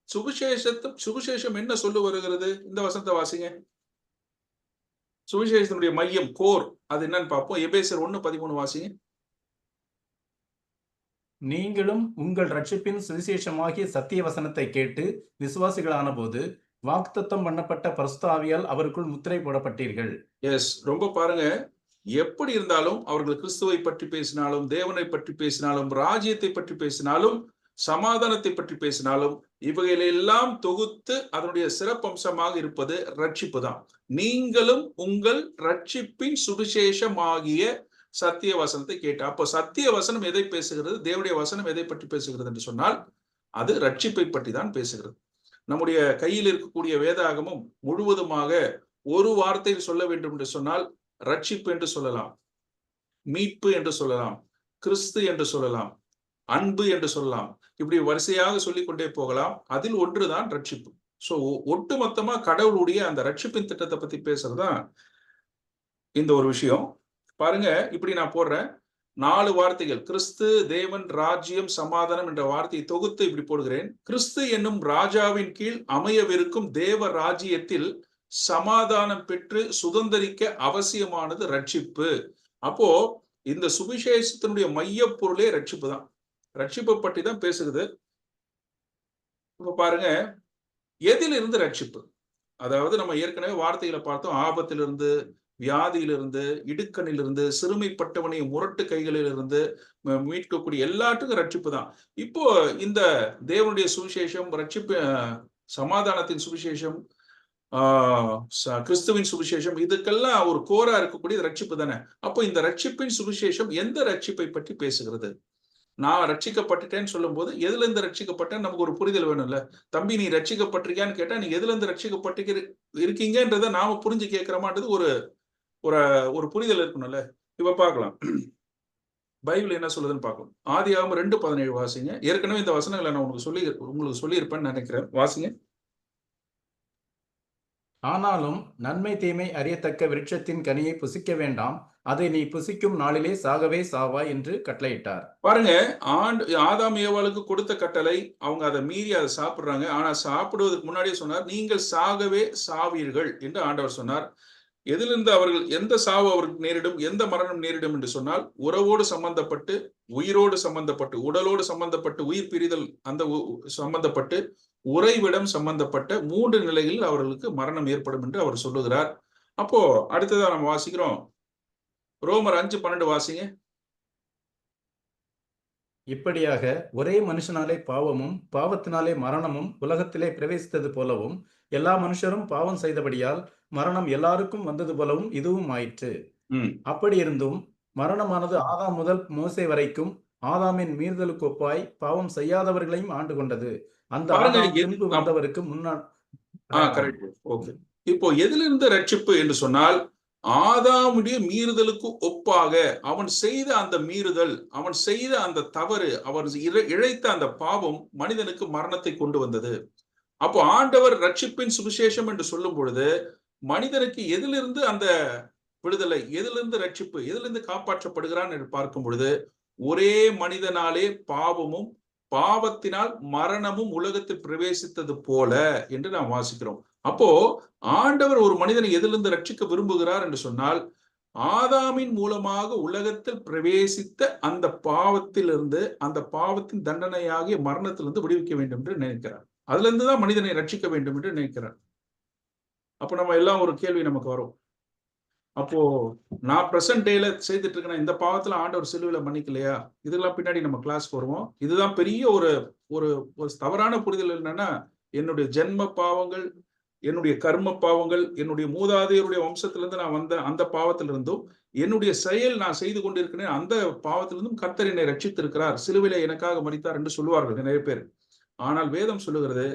சுவிசேஷம் என்ன சொல்ல வருகிறது? இந்த வசனத்தை வாசிங்க. சுவிசேஷத்தினுடைய மையம், கோர், அது என்னன்னு பார்ப்போம். எபேசியர் 1:13 வாசிங்க. நீங்களும் உங்கள் ரட்சிப்பின் சுவிசேஷமாகிய சத்திய வசனத்தை கேட்டு விசுவாசிகளான போது வாக்குத்தத்தம் பண்ணப்பட்ட பரிசுத்த ஆவியால் அவருக்குள் முத்திரை போடப்பட்டீர்கள். எஸ், ரொம்ப பாருங்க. எப்படி இருந்தாலும் அவர்கள் கிறிஸ்துவை பற்றி பேசினாலும், தேவனை பற்றி பேசினாலும், ராஜ்யத்தை பற்றி பேசினாலும், சமாதானத்தை பற்றி பேசினாலும், இவைகளெல்லாம் தொகுத்து அதனுடைய சிறப்பம்சமாக இருப்பது ரட்சிப்பு தான். நீங்களும் உங்கள் ரட்சிப்பின் சுவிசேஷமாகிய சத்திய வசனத்தை கேட்டு. அப்போ சத்திய வசனம் எதை பேசுகிறது? தேவனுடைய வசனம் எதை பற்றி பேசுகிறது என்று சொன்னால் அது ரட்சிப்பை பற்றி தான் பேசுகிறது. நம்முடைய கையில் இருக்கக்கூடிய வேதாகமும் முழுவதுமாக ஒரு வார்த்தையில் சொல்ல வேண்டும் என்று சொன்னால் ரட்சிப்பு என்று சொல்லலாம், மீட்பு என்று சொல்லலாம், கிறிஸ்து என்று சொல்லலாம், அன்பு என்று சொல்லலாம். இப்படி வரிசையாக சொல்லிக் கொண்டே போகலாம். அதில் ஒன்றுதான் ரட்சிப்பு. சோ ஒட்டுமொத்தமா கடவுளுடைய அந்த ரட்சிப்பின் திட்டத்தை பத்தி பேசுறதுதான் இந்த ஒரு விஷயம். பாருங்க, இப்படி நான் போடுறேன் 4 வார்த்தைகள்: கிறிஸ்து, தேவன், ராஜ்யம், சமாதானம் என்ற வார்த்தையை தொகுத்து இப்படி போடுகிறேன். கிறிஸ்து என்னும் ராஜாவின் கீழ் அமையவிருக்கும் தேவ ராஜ்யத்தில் சமாதானம் பெற்று சுதந்திரிக்க அவசியமானது ரட்சிப்பு. அப்போ இந்த சுவிசேஷத்தினுடைய மைய பொருளே ரட்சிப்பு தான். ரட்சிப்பை பற்றி தான் பேசுகிறது. இப்ப பாருங்க, எதிலிருந்து ரட்சிப்பு? அதாவது நம்ம ஏற்கனவே வார்த்தைகளை பார்த்தோம். ஆபத்திலிருந்து, வியாதியிலிருந்து, இடுக்கணிலிருந்து, சிறுமைப்பட்டவனை முரட்டு கைகளிலிருந்து மீட்கக்கூடிய எல்லாத்துக்கும் ரட்சிப்பு தான். இப்போ இந்த தேவனுடைய சுவிசேஷம், ரட்சிப்பு, சமாதானத்தின் சுவிசேஷம், கிறிஸ்துவின் சுவிசேஷம், இதுக்கெல்லாம் ஒரு கோரா இருக்கக்கூடிய ரட்சிப்பு தானே. அப்போ இந்த ரட்சிப்பின் சுவிசேஷம் எந்த ரட்சிப்பை பற்றி பேசுகிறது? நான் ரட்சிக்கப்பட்டுட்டேன்னு சொல்லும் போது எதுல இருந்து ரட்சிக்கப்பட்டேன்னு நமக்கு ஒரு புரிதல் வேணும்ல. தம்பி, நீ ரட்சிக்கப்பட்டிருக்கியான்னு கேட்டா நீ எதுல இருந்து ரட்சிக்கப்பட்டு இருக்கீங்கன்றத நாம புரிஞ்சு கேட்கிறோமான்றது ஒரு ஒரு புரிதல் இருக்கணும்ல. இப்ப பார்க்கலாம், பைபிள் என்ன சொல்லுதுன்னு பார்க்கலாம். ஆதியாகமம் 2:17 வாசிங்க. ஏற்கனவே இந்த வசனங்களை நான் உங்களுக்கு சொல்லியிருப்பேன்னு நினைக்கிறேன். வாசிங்க. ஆனாலும் நன்மை தீமை அறியத்தக்க விருட்சத்தின் கனியை புசிக்க வேண்டாம், அதை நீ புசிக்கும் நாளிலே சாகவே சாவாய் என்று கட்டளையிட்டார். பாருங்க, ஆதாம் ஏவாளுக்கு கொடுத்த கட்டளை, அவங்க அதை மீறி அதை சாப்பிடுறாங்க. ஆனா சாப்பிடுவதற்கு முன்னாடியே சொன்னார், நீங்கள் சாகவே சாவீர்கள் என்று ஆண்டவர் சொன்னார். எதிலிருந்து அவர்கள் எந்த சாவு அவருக்கு நேரிடும், எந்த மரணம் நேரிடும் என்று சொன்னால், உறவோடு சம்பந்தப்பட்டு, உயிரோடு சம்பந்தப்பட்டு, உடலோடு சம்பந்தப்பட்டு, உயிர் பிரிதல் அந்த சம்பந்தப்பட்டு, உறைவிடம் சம்பந்தப்பட்ட 3 நிலைகளில் அவர்களுக்கு மரணம் ஏற்படும் என்று அவர் சொல்லுகிறார். அப்போ அடுத்ததா நம்ம வாசிக்கிறோம், ரோமர் 5:12 வாசிங்க. இப்படியாக ஒரே மனுஷனாலே பாவமும் பாவத்தினாலே மரணமும் உலகத்திலே பிரவேசித்தது போலவும் எல்லா மனுஷரும் பாவம் செய்தபடியால் மரணம் எல்லாருக்கும் வந்தது போலவும் இதுவும் ஆயிற்று. அப்படி இருந்தும் மரணமானது ஆதாம் முதல் மோசே வரைக்கும் ஆதாமின் மீறுதலுக்கு ஒப்பாய் பாவம் செய்யாதவர்களையும் ஆண்டு கொண்டது. அந்த ஆதாம் பின்பு வந்தவருக்கு முன்னால். இப்போ எதிலிருந்து ரட்சிப்பு என்று சொன்னால், ஆதாமுடைய மீறுதலுக்கு ஒப்பாக அவன் செய்த அந்த மீறுதல், அவன் செய்த அந்த தவறு, அவன் இழைத்த அந்த பாவம் மனிதனுக்கு மரணத்தை கொண்டு வந்தது. அப்போ ஆண்டவர் ரட்சிப்பின் சுவிசேஷம் என்று சொல்லும் பொழுது மனிதனுக்கு எதிலிருந்து அந்த விடுதலை, எதிலிருந்து ரட்சிப்பு, எதிலிருந்து காப்பாற்றப்படுகிறான் என்று பார்க்கும் பொழுது ஒரே மனிதனாலே பாவமும் பாவத்தினால் மரணமும் உலகத்தில் பிரவேசித்தது போல என்று நாம் வாசிக்கிறோம். அப்போ ஆண்டவர் ஒரு மனிதனை எதிலிருந்து ரட்சிக்க விரும்புகிறார் என்று சொன்னால், ஆதாமின் மூலமாக உலகத்தில் பிரவேசித்த அந்த பாவத்திலிருந்து, அந்த பாவத்தின் தண்டனையாகிய மரணத்திலிருந்து விடுவிக்க வேண்டும் என்று நினைக்கிறார். அதுல இருந்துதான் மனிதனை ரட்சிக்க வேண்டும் என்று நினைக்கிறார். அப்ப நம்ம எல்லாம் ஒரு கேள்வி நமக்கு வரும், அப்போ நான் பிரசன்ட் டேல செய்துட்டு இருக்கேன், இந்த பாவத்துல ஆண்டவர் சிலுவையில மன்னிக்கலையா? இதெல்லாம் பின்னாடி நம்ம கிளாஸ்க்கு வருவோம். இதுதான் பெரிய ஒரு ஒரு தவறான புரிதல். என்னன்னா, என்னுடைய ஜென்ம பாவங்கள், என்னுடைய கர்ம பாவங்கள், என்னுடைய மூதாதையருடைய வம்சத்திலிருந்து நான் வந்த அந்த பாவத்திலிருந்தும், என்னுடைய செயல் நான் செய்து கொண்டிருக்கிறேன் அந்த பாவத்திலிருந்தும் கர்த்தர் என்னை ரட்சித்திருக்கிறார், சிலுவையில எனக்காக மரித்தார் என்று சொல்லுவார்கள் நிறைய பேர். ஆனால் வேதம் சொல்லுகிறது,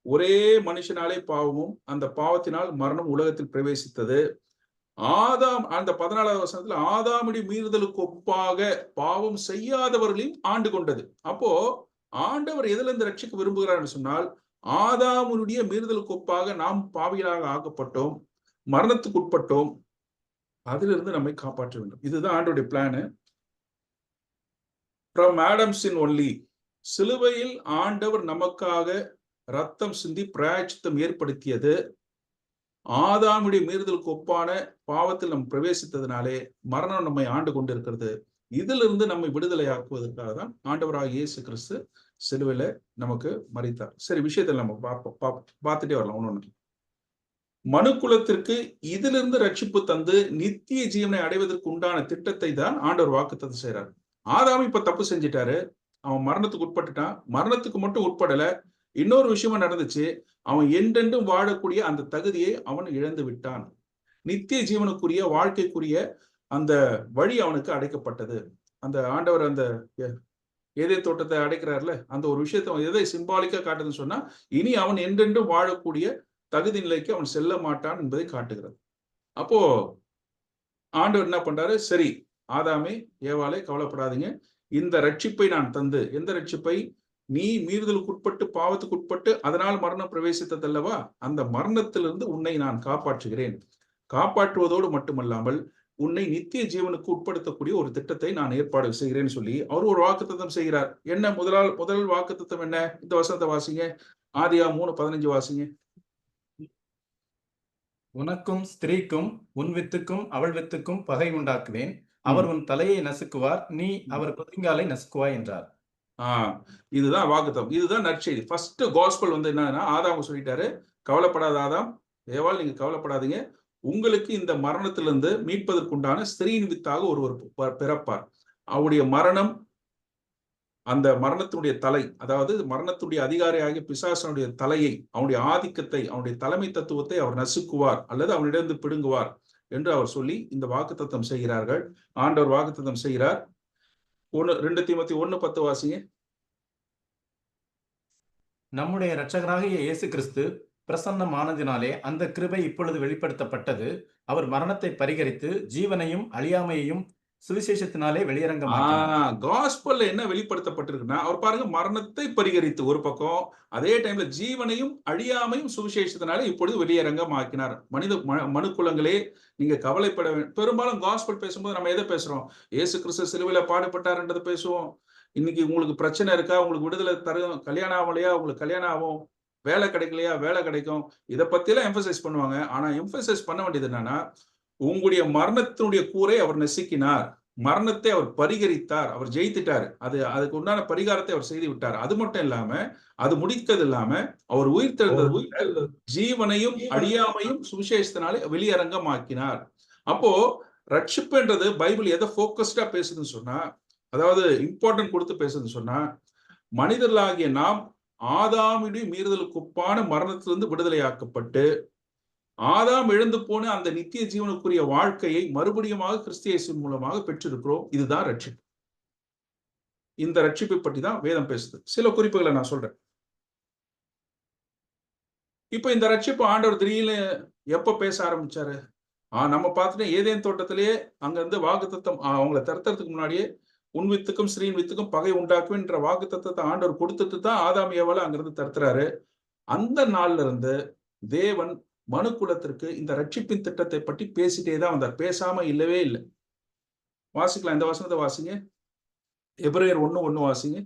ஒரே மனுஷனாலே பாவமும் அந்த பாவத்தினால் மரணம் உலகத்தில் பிரவேசித்தது. ஆதாம் அந்த 14வது வசனத்துல ஆதாமுடைய மீறுதலுக்கு ஒப்பாக பாவம் செய்யாதவர்களையும் ஆண்டு கொண்டது. அப்போ ஆண்டவர் எதிலிருந்து ரட்சிக்க விரும்புகிறார் சொன்னால், ஆதாமுடைய மீறுதலுக்கு ஒப்பாக நாம் பாவிகளாக ஆக்கப்பட்டோம், மரணத்துக்கு உட்பட்டோம், அதிலிருந்து நம்மை காப்பாற்ற வேண்டும். இதுதான் ஆண்டவருடைய plan. From Adam's sin only, சிலுவையில் ஆண்டவர் நமக்காக ரத்தம் சிந்தி பிராயச்சித்தம் ஏற்படுத்தியது. ஆதாமுடைய மீறுதலுக்கு ஒப்பான பாவத்தில் நாம் பிரவேசித்ததினாலே மரணம் நம்மை ஆண்டு கொண்டிருக்கிறது. இதிலிருந்து நம்மை விடுதலையாக்குவதற்காக தான் ஆண்டவராகிய இயேசு கிறிஸ்து சிலுவையில நமக்கு மரித்தார். சரி, விஷயத்தை நம்ம பார்த்துட்டே வரலாம் ஒண்ணு. மனுக்குலத்திற்கு இதிலிருந்து ரட்சிப்பு தந்து நித்திய ஜீவனை அடைவதற்கு உண்டான திட்டத்தை தான் ஆண்டவர் வாக்குத்தத்தம் செய்றார். ஆதாம் இப்ப தப்பு செஞ்சிட்டாரு. அவன் மரணத்துக்கு உட்பட்டுட்டான். மரணத்துக்கு மட்டும் உட்படல, இன்னொரு விஷயமும் நடந்துச்சு. அவன் என்றென்றும் வாழக்கூடிய அந்த தகுதியை அவன் இழந்து விட்டான். நித்திய ஜீவனுக்குரிய வாழ்க்கைக்குரிய அந்த வழி அவனுக்கு அடைக்கப்பட்டது. அந்த ஆண்டவர் அந்த ஏதேன் தோட்டத்தை அடைக்கிறார்ல, அந்த ஒரு விஷயத்தை எதை சிம்பாலிக்கா காட்டுதுன்னு சொன்னா, இனி அவன் என்றென்றும் வாழக்கூடிய தகுதி நிலைக்கு அவன் செல்ல மாட்டான் என்பதை காட்டுகிறது. அப்போ ஆண்டவர் என்ன பண்றாரு? சரி, ஆதாமே, ஏவாளே, கவலைப்படாதீங்க. இந்த ரட்சிப்பை நான் தந்து, எந்த ரட்சிப்பை? நீ மீறுதலுக்கு உட்பட்டு, பாவத்துக்கு உட்பட்டு, அதனால் மரணம் பிரவேசித்ததல்லவா? அந்த மரணத்திலிருந்து உன்னை நான் காப்பாற்றுகிறேன். காப்பாற்றுவதோடு மட்டுமல்லாமல் உன்னை நித்திய ஜீவனுக்கு உட்படுத்தக்கூடிய ஒரு திட்டத்தை நான் ஏற்பாடு செய்கிறேன்னு சொல்லி அவர் ஒரு வாக்குத்தத்தம் செய்கிறார். என்ன முதல் வாக்குத்தத்தம் என்ன? இந்த வசனத்தை வாசிங்க. ஆதியாகமம் 3:15 வாசிங்க. உனக்கும் ஸ்திரீக்கும் உன் வித்துக்கும் அவள் வித்துக்கும் பகை உண்டாக்குவேன். அவர் உன் தலையை நசுக்குவார், நீ அவர் குதிங்காலை நசுக்குவாய் என்றார். இதுதான் வாக்குத்தத்தம். இதுதான் நற்செய்தி. ஃபர்ஸ்ட் காஸ்பல் என்னன்னா, ஆதாம் சொல்லிட்டாரு, கவலைப்படாத ஆதாம், ஏவாள், நீங்க கவலைப்படாதீங்க. உங்களுக்கு இந்த மரணத்திலிருந்து மீட்பதற்குண்டான ஸ்திரீயின் வித்தாக ஒருவர் பிறப்பார். அவருடைய மரணம், அந்த மரணத்தினுடைய தலை, அதாவது மரணத்துடைய அதிகாரியாகிய பிசாசனுடைய தலையை, அவனுடைய ஆதிக்கத்தை, அவனுடைய தலைமை தத்துவத்தை அவர் நசுக்குவார் அல்லது அவனிடந்து பிடுங்குவார் என்று அவர் சொல்லி இந்த வாக்குத்தத்தம் செய்கிறார்கள். ஆண்டவர் வாக்குத்தத்தம் செய்கிறார். 2 தீமோத்தேயு 1:10 வாசிங்க. நம்முடைய இரட்சகராகிய இயேசு கிறிஸ்து பிரசன்னமானதினாலே அந்த கிருபை இப்பொழுது வெளிப்படுத்தப்பட்டது. அவர் மரணத்தை பரிகரித்து ஜீவனையும் அழியாமையையும் சுவிசேஷத்தினாலே வெளியரங்கமாக்கினார். காஸ்பல்ல என்ன வெளிப்படுத்தப்பட்டிருக்குன்னா, அவர் பாருங்க, மரணத்தை பரிகரித்து ஒரு பக்கம், அதே டைம்ல ஜீவனையும் அழியாமையும் சுவிசேஷத்தினாலே இப்பொழுது வெளியரங்கமாக்கினார். மனுக்குலங்களே, நீங்க கவலைப்பட வேண்டும். பெரும்பாலும் காஸ்பல் பேசும்போது நம்ம எதை பேசுறோம்? இயேசு கிறிஸ்து சிலுவையில பாடுபட்டார்ன்றதை பேசுவோம். இன்னைக்கு உங்களுக்கு பிரச்சனை இருக்கா? உங்களுக்கு விடுதலை தரும். கல்யாணம் ஆகலையா? உங்களுக்கு கல்யாணம் ஆகும். வேலை கிடைக்கலையா? வேலை கிடைக்கும். இதை பத்தி எல்லாம் எம்பசைஸ் பண்ணுவாங்க. ஆனா எம்பசைஸ் பண்ண வேண்டியது என்னன்னா, உங்களுடைய மரணத்தினுடைய கூரை அவர் நசுக்கினார். மரணத்தை அவர் பரிகரித்தார். அவர் ஜெயித்துட்டார். அதுக்கு உண்டான பரிகாரத்தை அவர் செய்து விட்டார். அது மட்டும் இல்லாம, அது முடிக்கிறது இல்லாம, அவர் உயிர்த்தெழுந்தது ஜீவனையும் அழியாமையும் சுவிசேஷத்தினாலே வெளியரங்கமாக்கினார். அப்போ ரட்சிப்புன்றது பைபிள் எதை போக்கஸ்டா பேசுதுன்னு சொன்னா, அதாவது இம்பார்ட்டன்ட் கொடுத்து பேசுதுன்னு சொன்னா, மனிதர்களாகிய நாம் ஆதாமுடைய மீறுதலுக்கு ஒப்பான மரணத்திலிருந்து விடுதலையாக்கப்பட்டு, ஆதாம் இழந்து போன அந்த நித்திய ஜீவனுக்குரிய வாழ்க்கையை மறுபடியுமாக கிறிஸ்து இயேசுவின் மூலமாக பெற்றிருக்கிறோம். இதுதான் ரட்சிப்பு. இந்த ரட்சிப்பை பற்றி தான் வேதம் பேசுது. சில குறிப்புகளை நான் சொல்றேன். இப்ப இந்த ரட்சிப்பு ஆண்டவர் திடீர்னு எப்ப பேச ஆரம்பிச்சாரு? நம்ம பார்த்துட்டோம், ஏதேன் தோட்டத்திலேயே அங்க இருந்து வாக்குத்தத்தம், அவங்களை தரத்துறதுக்கு முன்னாடியே உன் வித்துக்கும் ஸ்ரீயின் வித்துக்கும் பகை உண்டாக்குவேன்ற வாக்குத்தத்தத்தை ஆண்டவர் கொடுத்துட்டு தான் ஆதாம் ஏவாளை அங்கிருந்து தருத்துறாரு. அந்த நாள்ல இருந்து தேவன் மனுக்குலத்திற்கு இந்த ரட்சிப்பின் திட்டத்தை பற்றி பேசிட்டே தான் வந்தார். பேசாம இல்லவே இல்லை. வாசிக்கலாம், இந்த வசனத்தை வாசிங்க. எபிரேயர் 1:1 வாசிங்க.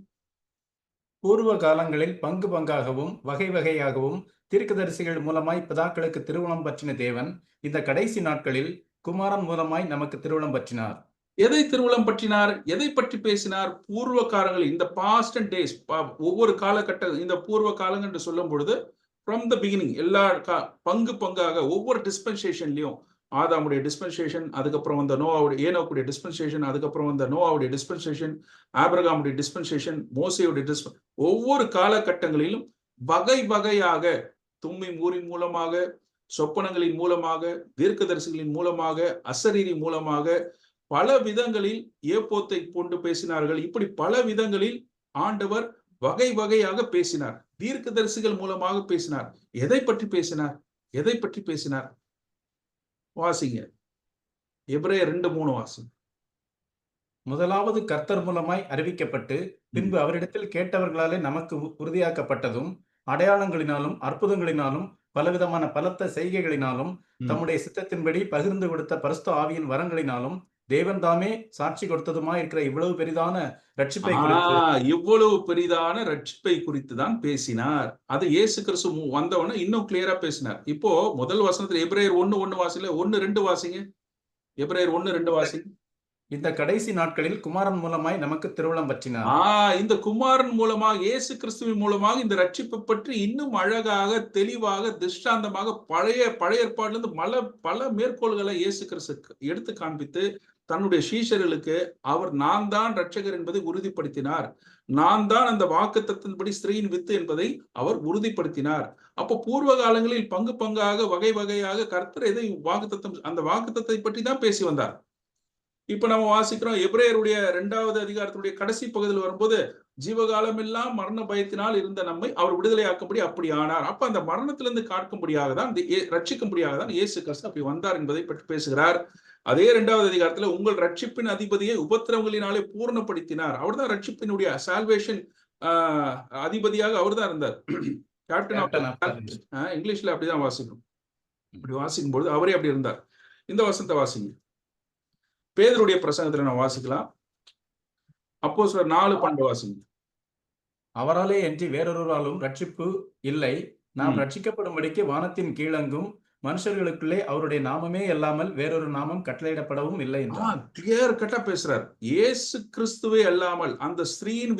பூர்வ காலங்களில் பங்கு பங்காகவும் வகை வகையாகவும் தீர்க்கதரிசிகள் மூலமாய் பிதாக்களுக்கு திருவுளம் பற்றின தேவன் இந்த கடைசி நாட்களில் குமாரன் மூலமாய் நமக்கு திருவுளம் பற்றினார். எதை திருவுளம் பற்றினார்? எதை பற்றி பேசினார்? பூர்வ காலங்களில், இந்த பாஸ்ட் அண்ட் டேஸ், ஒவ்வொரு காலகட்ட, இந்த பூர்வ காலங்கள் என்று சொல்லும் பொழுது ஃப்ரம் த பிகினிங், எல்லா பங்கு பங்காக ஒவ்வொரு டிஸ்பென்சேஷன்லயும், ஆதாமுடைய டிஸ்பென்சேஷன், அதுக்கப்புறம் வந்த ஏனோக்குடைய டிஸ்பென்சேஷன், அதுக்கப்புறம் வந்த நோவாவுடைய டிஸ்பென்சேஷன், ஆபிரகாமுடைய டிஸ்பென்சேஷன், மோசேயுடைய ஒவ்வொரு காலகட்டங்களிலும் வகை வகையாக தும்மிம் ஊரின் மூலமாக, சொப்பனங்களின் மூலமாக, தீர்க்கதரிசிகளின் மூலமாக, அசரீரி மூலமாக, பல விதங்களில் ஏப்போத்தை கொண்டு பேசினார்கள். இப்படி பல விதங்களில் ஆண்டவர் வகை வகையாக பேசினார். தீர்க்கதரிசிகள் மூலமாக பேசினார். எதை பற்றி பேசினார்? எதை பற்றி பேசினார்? வாசிங்க. எபிரேயர் 2:3 வாசிங்க. முதலாவது கர்த்தர் மூலமாய் அறிவிக்கப்பட்டு பின்பு அவரிடத்தில் கேட்டவர்களாலே நமக்கு உறுதியாக்கப்பட்டதும் அடையாளங்களினாலும் அற்புதங்களினாலும் பலவிதமான பலத்த செய்கைகளினாலும் தம்முடைய சித்தத்தின்படி பகிர்ந்து கொடுத்த பரிசுத்த ஆவியின் வரங்களினாலும் தேவன் தாமே சாட்சி கொடுத்ததுமா இருக்கிற இவ்வளவு பெரிதான ரட்சிப்பை குறித்து இவ்வளவு பெரிதான ரட்சிப்பை குறித்து தான் பேசினார். அது இயேசு கிறிஸ்து வந்தவன இன்னும் கிளியரா பேசினார். இப்போ முதல் வசனத்துல எபிரேயர் 1:1 வாசில 1:2 வாசிங்க. எபிரேயர் 1:2 வாசிங்க. இந்த கடைசி நாட்களில் குமாரன் மூலமாய் நமக்கு திருவுளம் பற்றினார். இந்த குமாரன் மூலமாக, இயேசு கிறிஸ்துவின் மூலமாக இந்த ரட்சிப்பை பற்றி இன்னும் அழகாக, தெளிவாக, திருஷ்டாந்தமாக பழைய ஏற்பாட்டிலிருந்து பல மேற்கோள்களை இயேசு கிறிஸ்து எடுத்து காண்பித்து தன்னுடைய சீஷர்களுக்கு அவர் நான் தான் ரட்சகர் என்பதை உறுதிப்படுத்தினார். நான் தான் அந்த வாக்குத்தத்தத்தின்படி ஸ்திரீயின் வித்து என்பதை அவர் உறுதிப்படுத்தினார். அப்போ பூர்வ காலங்களில் பங்கு பங்காக, வகை வகையாக கர்த்தர் எதை வாக்குத்தத்தம், அந்த வாக்குத்தத்தை பற்றி தான் பேசி வந்தார். இப்ப நம்ம வாசிக்கிறோம் எபிரேயருடைய 2வது அதிகாரத்துடைய கடைசி பகுதியில் வரும்போது, ஜீவகாலம் எல்லாம் மரண பயத்தினால் இருந்த நம்மை அவர் விடுதலையாக்கும்படி அப்படி ஆனார். அப்ப அந்த மரணத்திலிருந்து காக்கும்படியாக தான், ரட்சிக்கும்படியாக தான் இயேசு கிறிஸ்து அப்படி வந்தார் என்பதை பற்றி பேசுகிறார். அதே 2வது அதிகாரத்துல உங்கள் ரட்சிப்பின் அதிபதியை உபத்திரவங்களினாலே பூர்ணப்படுத்தினார். அவர் தான் ரட்சிப்பினுடைய சால்வேஷன் அதிபதியாக அவர் தான் இருந்தார். கேப்டன் ஆஃப் இங்கிலீஷ்ல அப்படிதான் வாசிக்கும். இப்படி வாசிக்கும் பொழுது அவரே அப்படி இருந்தார். இந்த வசனத்தை வாசிங்க. பேதுருடைய பிரசங்கத்துல நான் வாசிக்கலாம். அப்போஸ்தலர் 4:12 வாசிங்க. அவராலே அன்றி வேறொருவராலும் ரட்சிப்பு இல்லை. நாம் ரட்சிக்கப்படும்படிக்கு வானத்தின் கீழங்கும் மனுஷர்களுக்குள்ளே அவருடைய நாமமே அல்லாமல் வேறொரு நாமம் கட்டளையிடப்படவும் இல்லை என்றார். கிளியர் கட்டா பேசுறார். இயேசு கிறிஸ்துவே அல்லாமல், அந்த ஸ்திரீயின்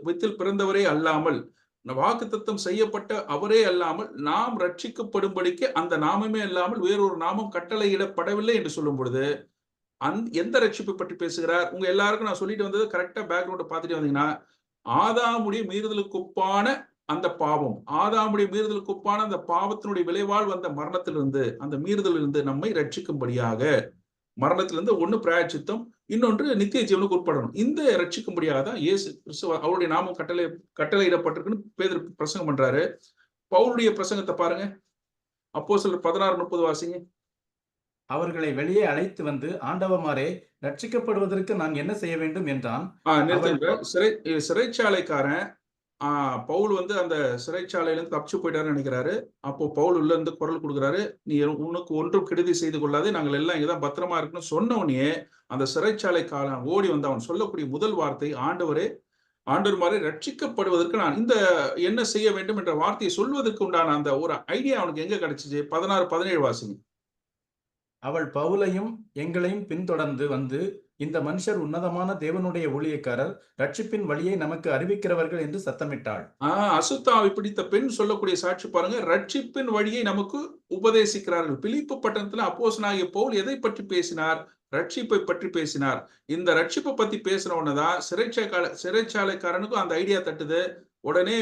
வித்தில் பிறந்தவரே அல்லாமல், வாக்குத்தத்தம் செய்யப்பட்ட அவரே அல்லாமல் நாம் ரட்சிக்கப்படும்படிக்கு அந்த நாமமே அல்லாமல் வேறொரு நாமம் கட்டளையிடப்படவில்லை என்று சொல்லும் பொழுது எந்த ரட்சிப்பை பற்றி பேசுகிறார்? உங்க எல்லாருக்கும் நான் சொல்லிட்டு வந்தது கரெக்டா பேக்ரவுண்ட் பார்த்துட்டு வந்தீங்கன்னா, ஆதாமுடைய மீறுதலுக்கு ஒப்பான அந்த பாவம், ஆதாமுடைய மீறுதலுக்கு ஒப்பான அந்த பாவத்தினுடைய விளைவால் வந்த மரணத்திலிருந்து, அந்த மீறுதலிலிருந்து நம்மை ரட்சிக்கும்படியாக, மரணத்திலிருந்து ஒண்ணு பிராயச்சித்தம், இன்னொன்று நித்திய ஜீவனுக்கு உட்படணும். இந்த ரட்சிக்கும்படியாக தான் இயேசு கிறிஸ்து அவருடைய நாமம் கட்டளையிடப்பட்டிருக்குன்னு பேதுரு பிரசங்கம் பண்றாரு. பவுலுடைய பிரசங்கத்தை பாருங்க. அப்போஸ்தலர் 16:30 வாசிங்க. அவர்களை வெளியே அழைத்து வந்து, ஆண்டவமாரே, ரட்சிக்கப்படுவதற்கு நான் என்ன செய்ய வேண்டும் என்றான். சிறைச்சாலைக்காரன் பவுல் அந்த சிறைச்சாலையில இருந்து தப்பிச்சு போயிட்டாருன்னு நினைக்கிறாரு. அப்போ பவுல் உள்ள இருந்து குரல் கொடுக்குறாரு, நீ உனக்கு ஒன்றும் கெடுதி செய்து கொள்ளாதே, நாங்கள் எல்லாம் இங்கதான் பத்திரமா இருக்குன்னு சொன்ன உடனே அந்த சிறைச்சாலைக்காரன் ஓடி வந்து அவன் சொல்லக்கூடிய முதல் வார்த்தை, ஆண்டவர் மாதிரி ரட்சிக்கப்படுவதற்கு நான் இந்த என்ன செய்ய வேண்டும் என்ற வார்த்தையை சொல்வதற்கு உண்டான அந்த ஒரு ஐடியா அவனுக்கு எங்க கிடைச்சிச்சு? 16-17 வாசிங்க. அவள் பவுலையும் எங்களையும் பின்தொடர்ந்து வந்து, இந்த மனுஷர் உன்னதமான தேவனுடைய ஊழியக்காரர், ரட்சிப்பின் வழியை நமக்கு அறிவிக்கிறவர்கள் என்று சத்தமிட்டாள். அசுத்தாவி பிடித்த பெண் சொல்லக்கூடிய சாட்சி பாருங்க. ரட்சிப்பின் வழியை நமக்கு உபதேசிக்கிறார்கள். பிலிப்பு பட்டணத்துல அப்போஸ்தலனாகிய பவுல் எதை பற்றி பேசினார்? ரட்சிப்பை பற்றி பேசினார். இந்த ரட்சிப்பை பத்தி பேசின உடனேதான் சிறைச்சாலைக்காரனுக்கும் அந்த ஐடியா தட்டுது. உடனே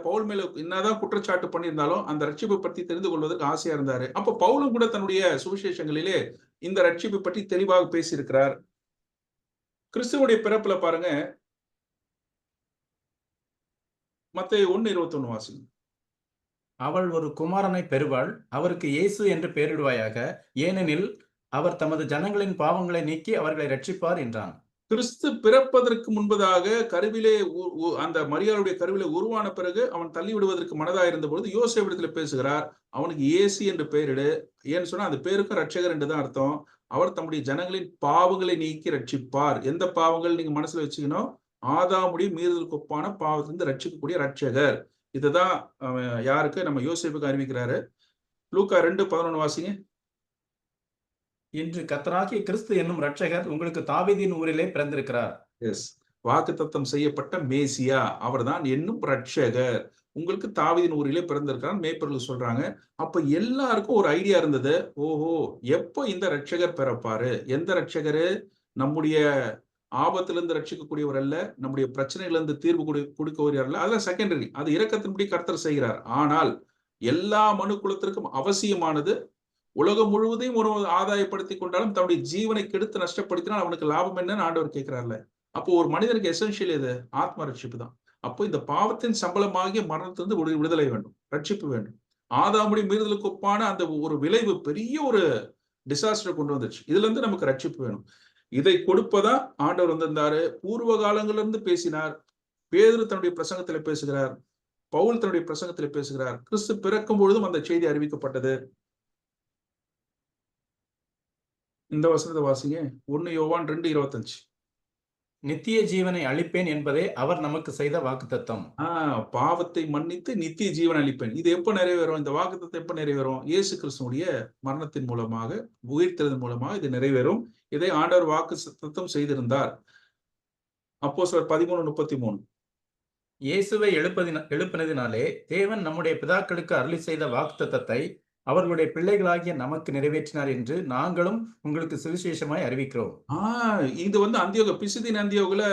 பவுல் மேல என்னதான் குற்றச்சாட்டு பண்ணியிருந்தாலும் அந்த ரட்சிப்பை பற்றி தெரிந்து கொள்வதற்கு ஆசையா இருந்தாரு. அப்ப பவுலும் கூட தன்னுடைய சுவிசேஷங்களிலே இந்த ரட்சிப்பை பற்றி தெளிவாக பேசியிருக்கிறார். கிறிஸ்துவுடைய பிறப்புல பாருங்க, மத்தேயு 1:21 வாசிங்க. அவள் ஒரு குமாரனை பெறுவாள், அவருக்கு இயேசு என்று பெயரிடுவாயாக, ஏனெனில் அவர் தமது ஜனங்களின் பாவங்களை நீக்கி அவர்களை ரட்சிப்பார் என்றான். கிறிஸ்து பிறப்பதற்கு முன்பதாக கருவிலே அந்த மரியாளுடைய கருவிலே உருவான பிறகு அவன் தள்ளி விடுவதற்கு மனதாக இருந்த பொழுது யோசேப்பிடத்துல பேசுகிறார், அவனுக்கு இயேசு என்று பெயரிடு. ஏன்னு சொன்னா அந்த பேருக்கும் ரட்சகர் என்றுதான் அர்த்தம். அவர் தம்முடைய ஜனங்களின் பாவங்களை நீக்கி ரட்சிப்பார். எந்த பாவங்கள் நீங்க மனசுல வச்சுக்கணும்? ஆதாமுடைய மீறுதலுக்கு ஒப்பான பாவத்திலிருந்து ரட்சிக்கக்கூடிய ரட்சகர். இதுதான் யாருக்கு? நம்ம யோசேப்புக்கு அறிவிக்கிறாரு. லூக்கா 2:11 வாசிங்க. இன்று கர்த்தராகிய கிறிஸ்து என்னும் ரட்சகர் உங்களுக்கு தாவீதின் ஊரிலே பிறந்திருக்கிறார். வாக்குத்தத்தம் செய்யப்பட்ட மேசியா அவர்தான் என்னும் ரட்சகர் உங்களுக்கு தாவீதின் ஊரிலே பிறந்திருக்கிறார் மேய்ப்பர்கள் சொல்றாங்க. அப்ப எல்லாருக்கும் ஒரு ஐடியா இருந்தது, ஓஹோ எப்போ இந்த ரட்சகர் பிறப்பாரு? எந்த ரட்சகரு? நம்முடைய ஆபத்திலிருந்து ரட்சிக்கக்கூடியவர் அல்ல, நம்முடைய பிரச்சனைகளிலிருந்து தீர்வு கொடுக்கக்கூடியவர் அல்ல. அதெல்லாம் செகண்டரி, அது இரக்கத்தின்படி கர்த்தர் செய்கிறார். ஆனால் எல்லா மனு குலத்திற்கும் அவசியமானது, உலகம் முழுவதையும் ஒரு ஆதாயப்படுத்திக் கொண்டாலும் தன்னுடைய ஜீவனை கெடுத்து நஷ்டப்படுத்தினால் அவனுக்கு லாபம் என்னன்னு ஆண்டவர் கேட்கிறார்ல. அப்போ ஒரு மனிதனுக்கு எசென்ஷியல் எது? ஆத்ம ரட்சிப்பு தான். அப்போ இந்த பாவத்தின் சம்பளமாகிய மரணத்திலிருந்து விடுதலை வேண்டும், ரட்சிப்பு வேண்டும். ஆதாமுடைய மீறுதலுக்கு ஒப்பான அந்த ஒரு விளைவு பெரிய ஒரு டிசாஸ்டர் கொண்டு வந்துச்சு. இதுல இருந்து நமக்கு ரட்சிப்பு வேணும். இதை கொடுப்பதா ஆண்டவர் வந்திருந்தாரு. பூர்வ காலங்கள்ல இருந்து பேசினார். பேதுரு தன்னுடைய பிரசங்கத்துல பேசுகிறார், பவுல் தன்னுடைய பிரசங்கத்துல பேசுகிறார். கிறிஸ்து பிறக்கும் பொழுதும் அந்த செய்தி அறிவிக்கப்பட்டது. இந்த வசனத்தை வாசிங்க. 1 யோவான் 2:25. நித்திய ஜீவனை அளிப்பேன் என்பதே அவர் நமக்கு செய்த வாக்குத்தத்தம். பாவத்தை மன்னித்து நித்திய ஜீவன் அளிப்பேன். இது எப்ப நிறைவேறும்? இந்த வாக்குத்தத்தம் எப்ப நிறைவேறும்? இயேசு கிறிஸ்துவுடைய மரணத்தின் மூலமாக, உயிர்த்தெழுதல் மூலமாக இது நிறைவேறும். இதை ஆண்டவர் வாக்குத்தத்தம் செய்திருந்தார். அப்போஸ்தலர் 13:33. இயேசுவை எழுப்பினதினாலே தேவன் நம்முடைய பிதாக்களுக்கு அருளி செய்த வாக்குத்தத்தத்தை அவர்களுடைய பிள்ளைகளாகிய நமக்கு நிறைவேற்றினார் என்று நாங்களும் உங்களுக்கு சுவிசேஷமாய் அறிவிக்கிறோம். இது வந்து பிசிதின் அந்தியோகுல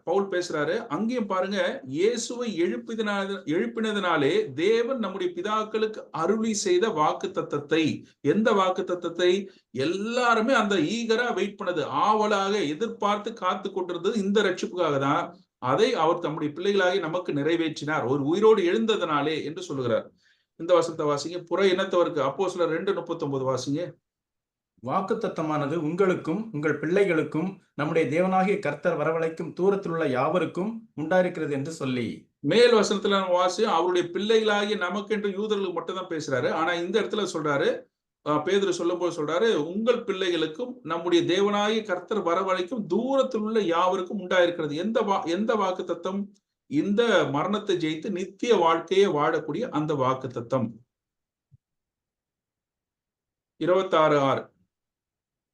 பவுல் பேசுறாரு. அங்கேயும் பாருங்க, இயேசுவை எழுப்பினதினாலே தேவன் நம்முடைய பிதாக்களுக்கு அருளி செய்த வாக்குத்தத்தத்தை, எந்த வாக்குத்தத்தத்தை? எல்லாருமே அந்த ஈகரா வெயிட் பண்ணது, ஆவலாக எதிர்பார்த்து காத்து கொண்டிருந்தது இந்த ரட்சிப்புக்காக தான். அதை அவர் தம்முடைய பிள்ளைகளாகி நமக்கு நிறைவேற்றினார், ஒரு உயிரோடு எழுந்ததனாலே என்று சொல்லுகிறார். இந்த வசனத்தை வாசிங்க. புற இனத்தவருக்கு அப்போஸ்தலர் 2:39 வாசிங்க. வாக்குத்தத்தமானது உங்களுக்கும் உங்கள் பிள்ளைகளுக்கும் நம்முடைய தேவனாகிய கர்த்தர் வரவழைக்கும் தூரத்தில் உள்ள யாவருக்கும் உண்டாயிருக்கிறது என்று சொல்லி. மேல் வசனத்துல நம்ம வாசி, அவருடைய பிள்ளைகளாகிய நமக்கு என்று யூதர்களுக்கு மட்டும் தான் பேசுறாரு. ஆனா இந்த இடத்துல சொல்றாரு, பேதுரு சொல்லும்போது சொல்றாரு, உங்கள் பிள்ளைகளுக்கும் நம்முடைய தேவனாகிய கர்த்தர் வரவழைக்கும் தூரத்தில் உள்ள யாவருக்கும் உண்டாயிருக்கிறது. எந்த வாக்குத்தத்தம்? இந்த மரணத்தை ஜெயித்து நித்திய வாழ்க்கையை வாழக்கூடிய அந்த வாக்குத்தத்தம். 26:6.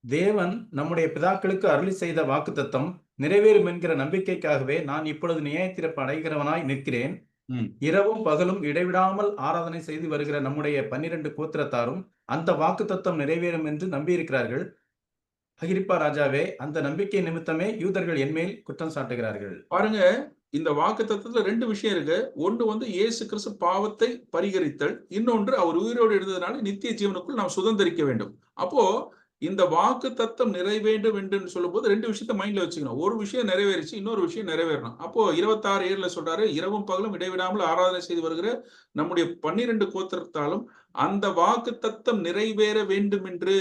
தேவன் நம்முடைய பிதாக்களுக்கு அருளி செய்த வாக்குத்தத்தம் நிறைவேறும் என்கிற நம்பிக்கைக்காகவே நான் இப்பொழுது நியாயத்தீர்ப்பு அடைகிறவனாய் நிற்கிறேன். இரவும் பகலும் இடைவிடாமல் ஆராதனை செய்து வருகிற நம்முடைய 12 கோத்திரத்தாரும் அந்த வாக்குத்தத்தம் நிறைவேறும் என்று நம்பியிருக்கிறார்கள். அகிரிப்பா ராஜாவே, அந்த நம்பிக்கை நிமித்தமே யூதர்கள் என்மேல் குற்றம் சாட்டுகிறார்கள். பாருங்க, இந்த வாக்குத்தத்தத்துல 2 விஷயம் இருக்கு. ஒன்று வந்து இயேசு கிறிஸ்து பாவத்தை பரிகரித்தல், இன்னொன்று அவர் உயிரோடு எழுந்ததனால நித்திய ஜீவனுக்குள் நாம் சுதந்திரிக்க வேண்டும். அப்போ இந்த வாக்குத்தத்தம் நிறைவேண்டும் என்று சொல்லும்போது 2 விஷயத்த மைண்ட்ல வச்சுக்கணும். ஒரு விஷயம் நிறைவேறிச்சு, இன்னொரு விஷயம் நிறைவேறணும். அப்போ 26:7 சொல்றாரு, இரவும் பகலும் இடைவிடாமல் ஆராதனை செய்து வருகிற நம்முடைய 12 கோத்திரத்தாலும் அந்த வாக்குத்தத்தம் நிறைவேற வேண்டும் என்று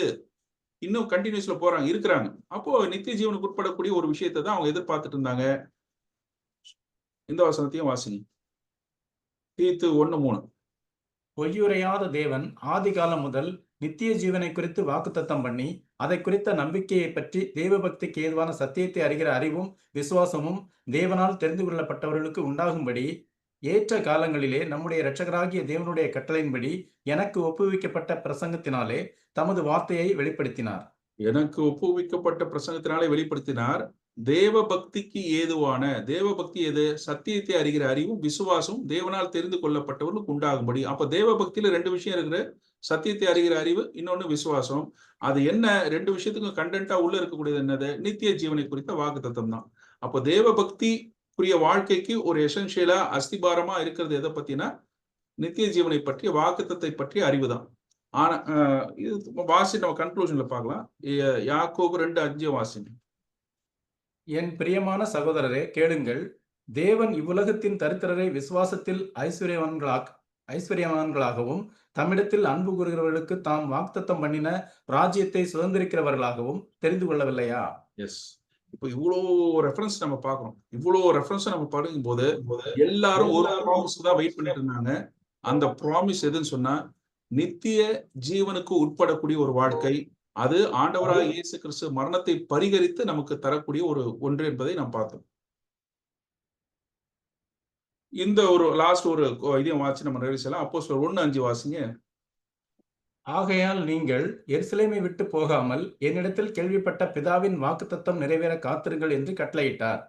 இன்னும் கண்டினியூஸ்ல இருக்கிறாங்க. அப்போ நித்திய ஜீவனுக்கு உட்படக்கூடிய ஒரு விஷயத்தை தான் அவங்க எதிர்பார்த்துட்டு இருந்தாங்க. இந்த வசனத்தையும் வாசிங்க. தீத்து 1:3. பொய்யுரையாத தேவன் ஆதி காலம் முதல் நித்திய ஜீவனை குறித்து வாக்குத்தத்தம் பண்ணி அதை குறித்த நம்பிக்கையை பற்றி தேவபக்திக்கு ஏதுவான சத்தியத்தை அறிகிற அறிவும் விசுவாசமும் தேவனால் தெரிந்து கொள்ளப்பட்டவர்களுக்கு உண்டாகும்படி ஏற்ற காலங்களிலே நம்முடைய இரட்சகராகிய தேவனுடைய கட்டளையின்படி எனக்கு ஒப்புவிக்கப்பட்ட பிரசங்கத்தினாலே தமது வார்த்தையை வெளிப்படுத்தினார். எனக்கு ஒப்புவிக்கப்பட்ட பிரசங்கத்தினாலே வெளிப்படுத்தினார். தேவ பக்திக்கு ஏதுவான, தேவ பக்தி எது? சத்தியத்தை அறிகிற அறிவும் விசுவாசம் தேவனால் தெரிந்து கொள்ளப்பட்டவர்களுக்கு உண்டாகும்படி. அப்ப தேவ பக்தியில 2 விஷயம் இருக்குது. சத்தியத்தை அறிகிற அறிவு, இன்னொன்னு விசுவாசம். அது என்ன? 2 விஷயத்துக்கும் கண்டென்ட்டா உள்ள இருக்கக்கூடியது என்னது? நித்திய ஜீவனை குறித்த வாக்குத்தத்தம் தான். அப்போ தேவ பக்திக்குரிய வாழ்க்கைக்கு ஒரு எசென்ஷியலா அஸ்திபாரமா இருக்கிறது எதை பத்தினா, நித்திய ஜீவனை பற்றிய வாக்குத்தத்தை பற்றிய அறிவுதான். ஆனா இது வாசி நம்ம கன்க்ளூஷன்ல பார்க்கலாம். யாக்கோபு 2:5 வாசிங்க. என் பிரியமான சகோதரரே, கேளுங்கள். தேவன் இவ்வுலகத்தின் தரித்திரரை விசுவாசத்தில் ஐஸ்வர்யவான்களாகவும் தம்மிடத்தில் அன்பு கூறுகிறவர்களுக்கு தாம் வாக்குத்தத்தம் பண்ணின ராஜ்யத்தை சுதந்திரிக்கிறவர்களாகவும் தெரிந்து கொள்ளவில்லையா? எஸ். இப்போ இவ்வளோ ரெஃபரன்ஸ் நம்ம பார்க்கிறோம். இவ்வளோ ரெஃபரன்ஸ் நம்ம படிக்கும் போது எல்லாரும் ஒரு ப்ராமிஸ் தான் வெயிட் பண்ணிட்டு இருந்தாங்க. அந்த ப்ராமிஸ் எதுன்னு சொன்னா, நித்திய ஜீவனுக்கு உட்படக்கூடிய ஒரு வாழ்க்கை. அது ஆண்டவராக இயேசு கிறிஸ்து மரணத்தை பரிகரித்து நமக்கு தரக்கூடிய ஒன்று என்பதை நாம் பார்த்தோம். இந்த ஒரு லாஸ்ட் ஒரு இதையும் வாசி நம்ம நிறைவு செய்யலாம். அப்போஸ்தலர் 1:5 வாசிங்க. ஆகையால் நீங்கள் எருசலேமை விட்டு போகாமல் என்னிடத்தில் கேள்விப்பட்ட பிதாவின் வாக்குத்தத்தம் நிறைவேற காத்திருங்கள் என்று கட்டளையிட்டார்.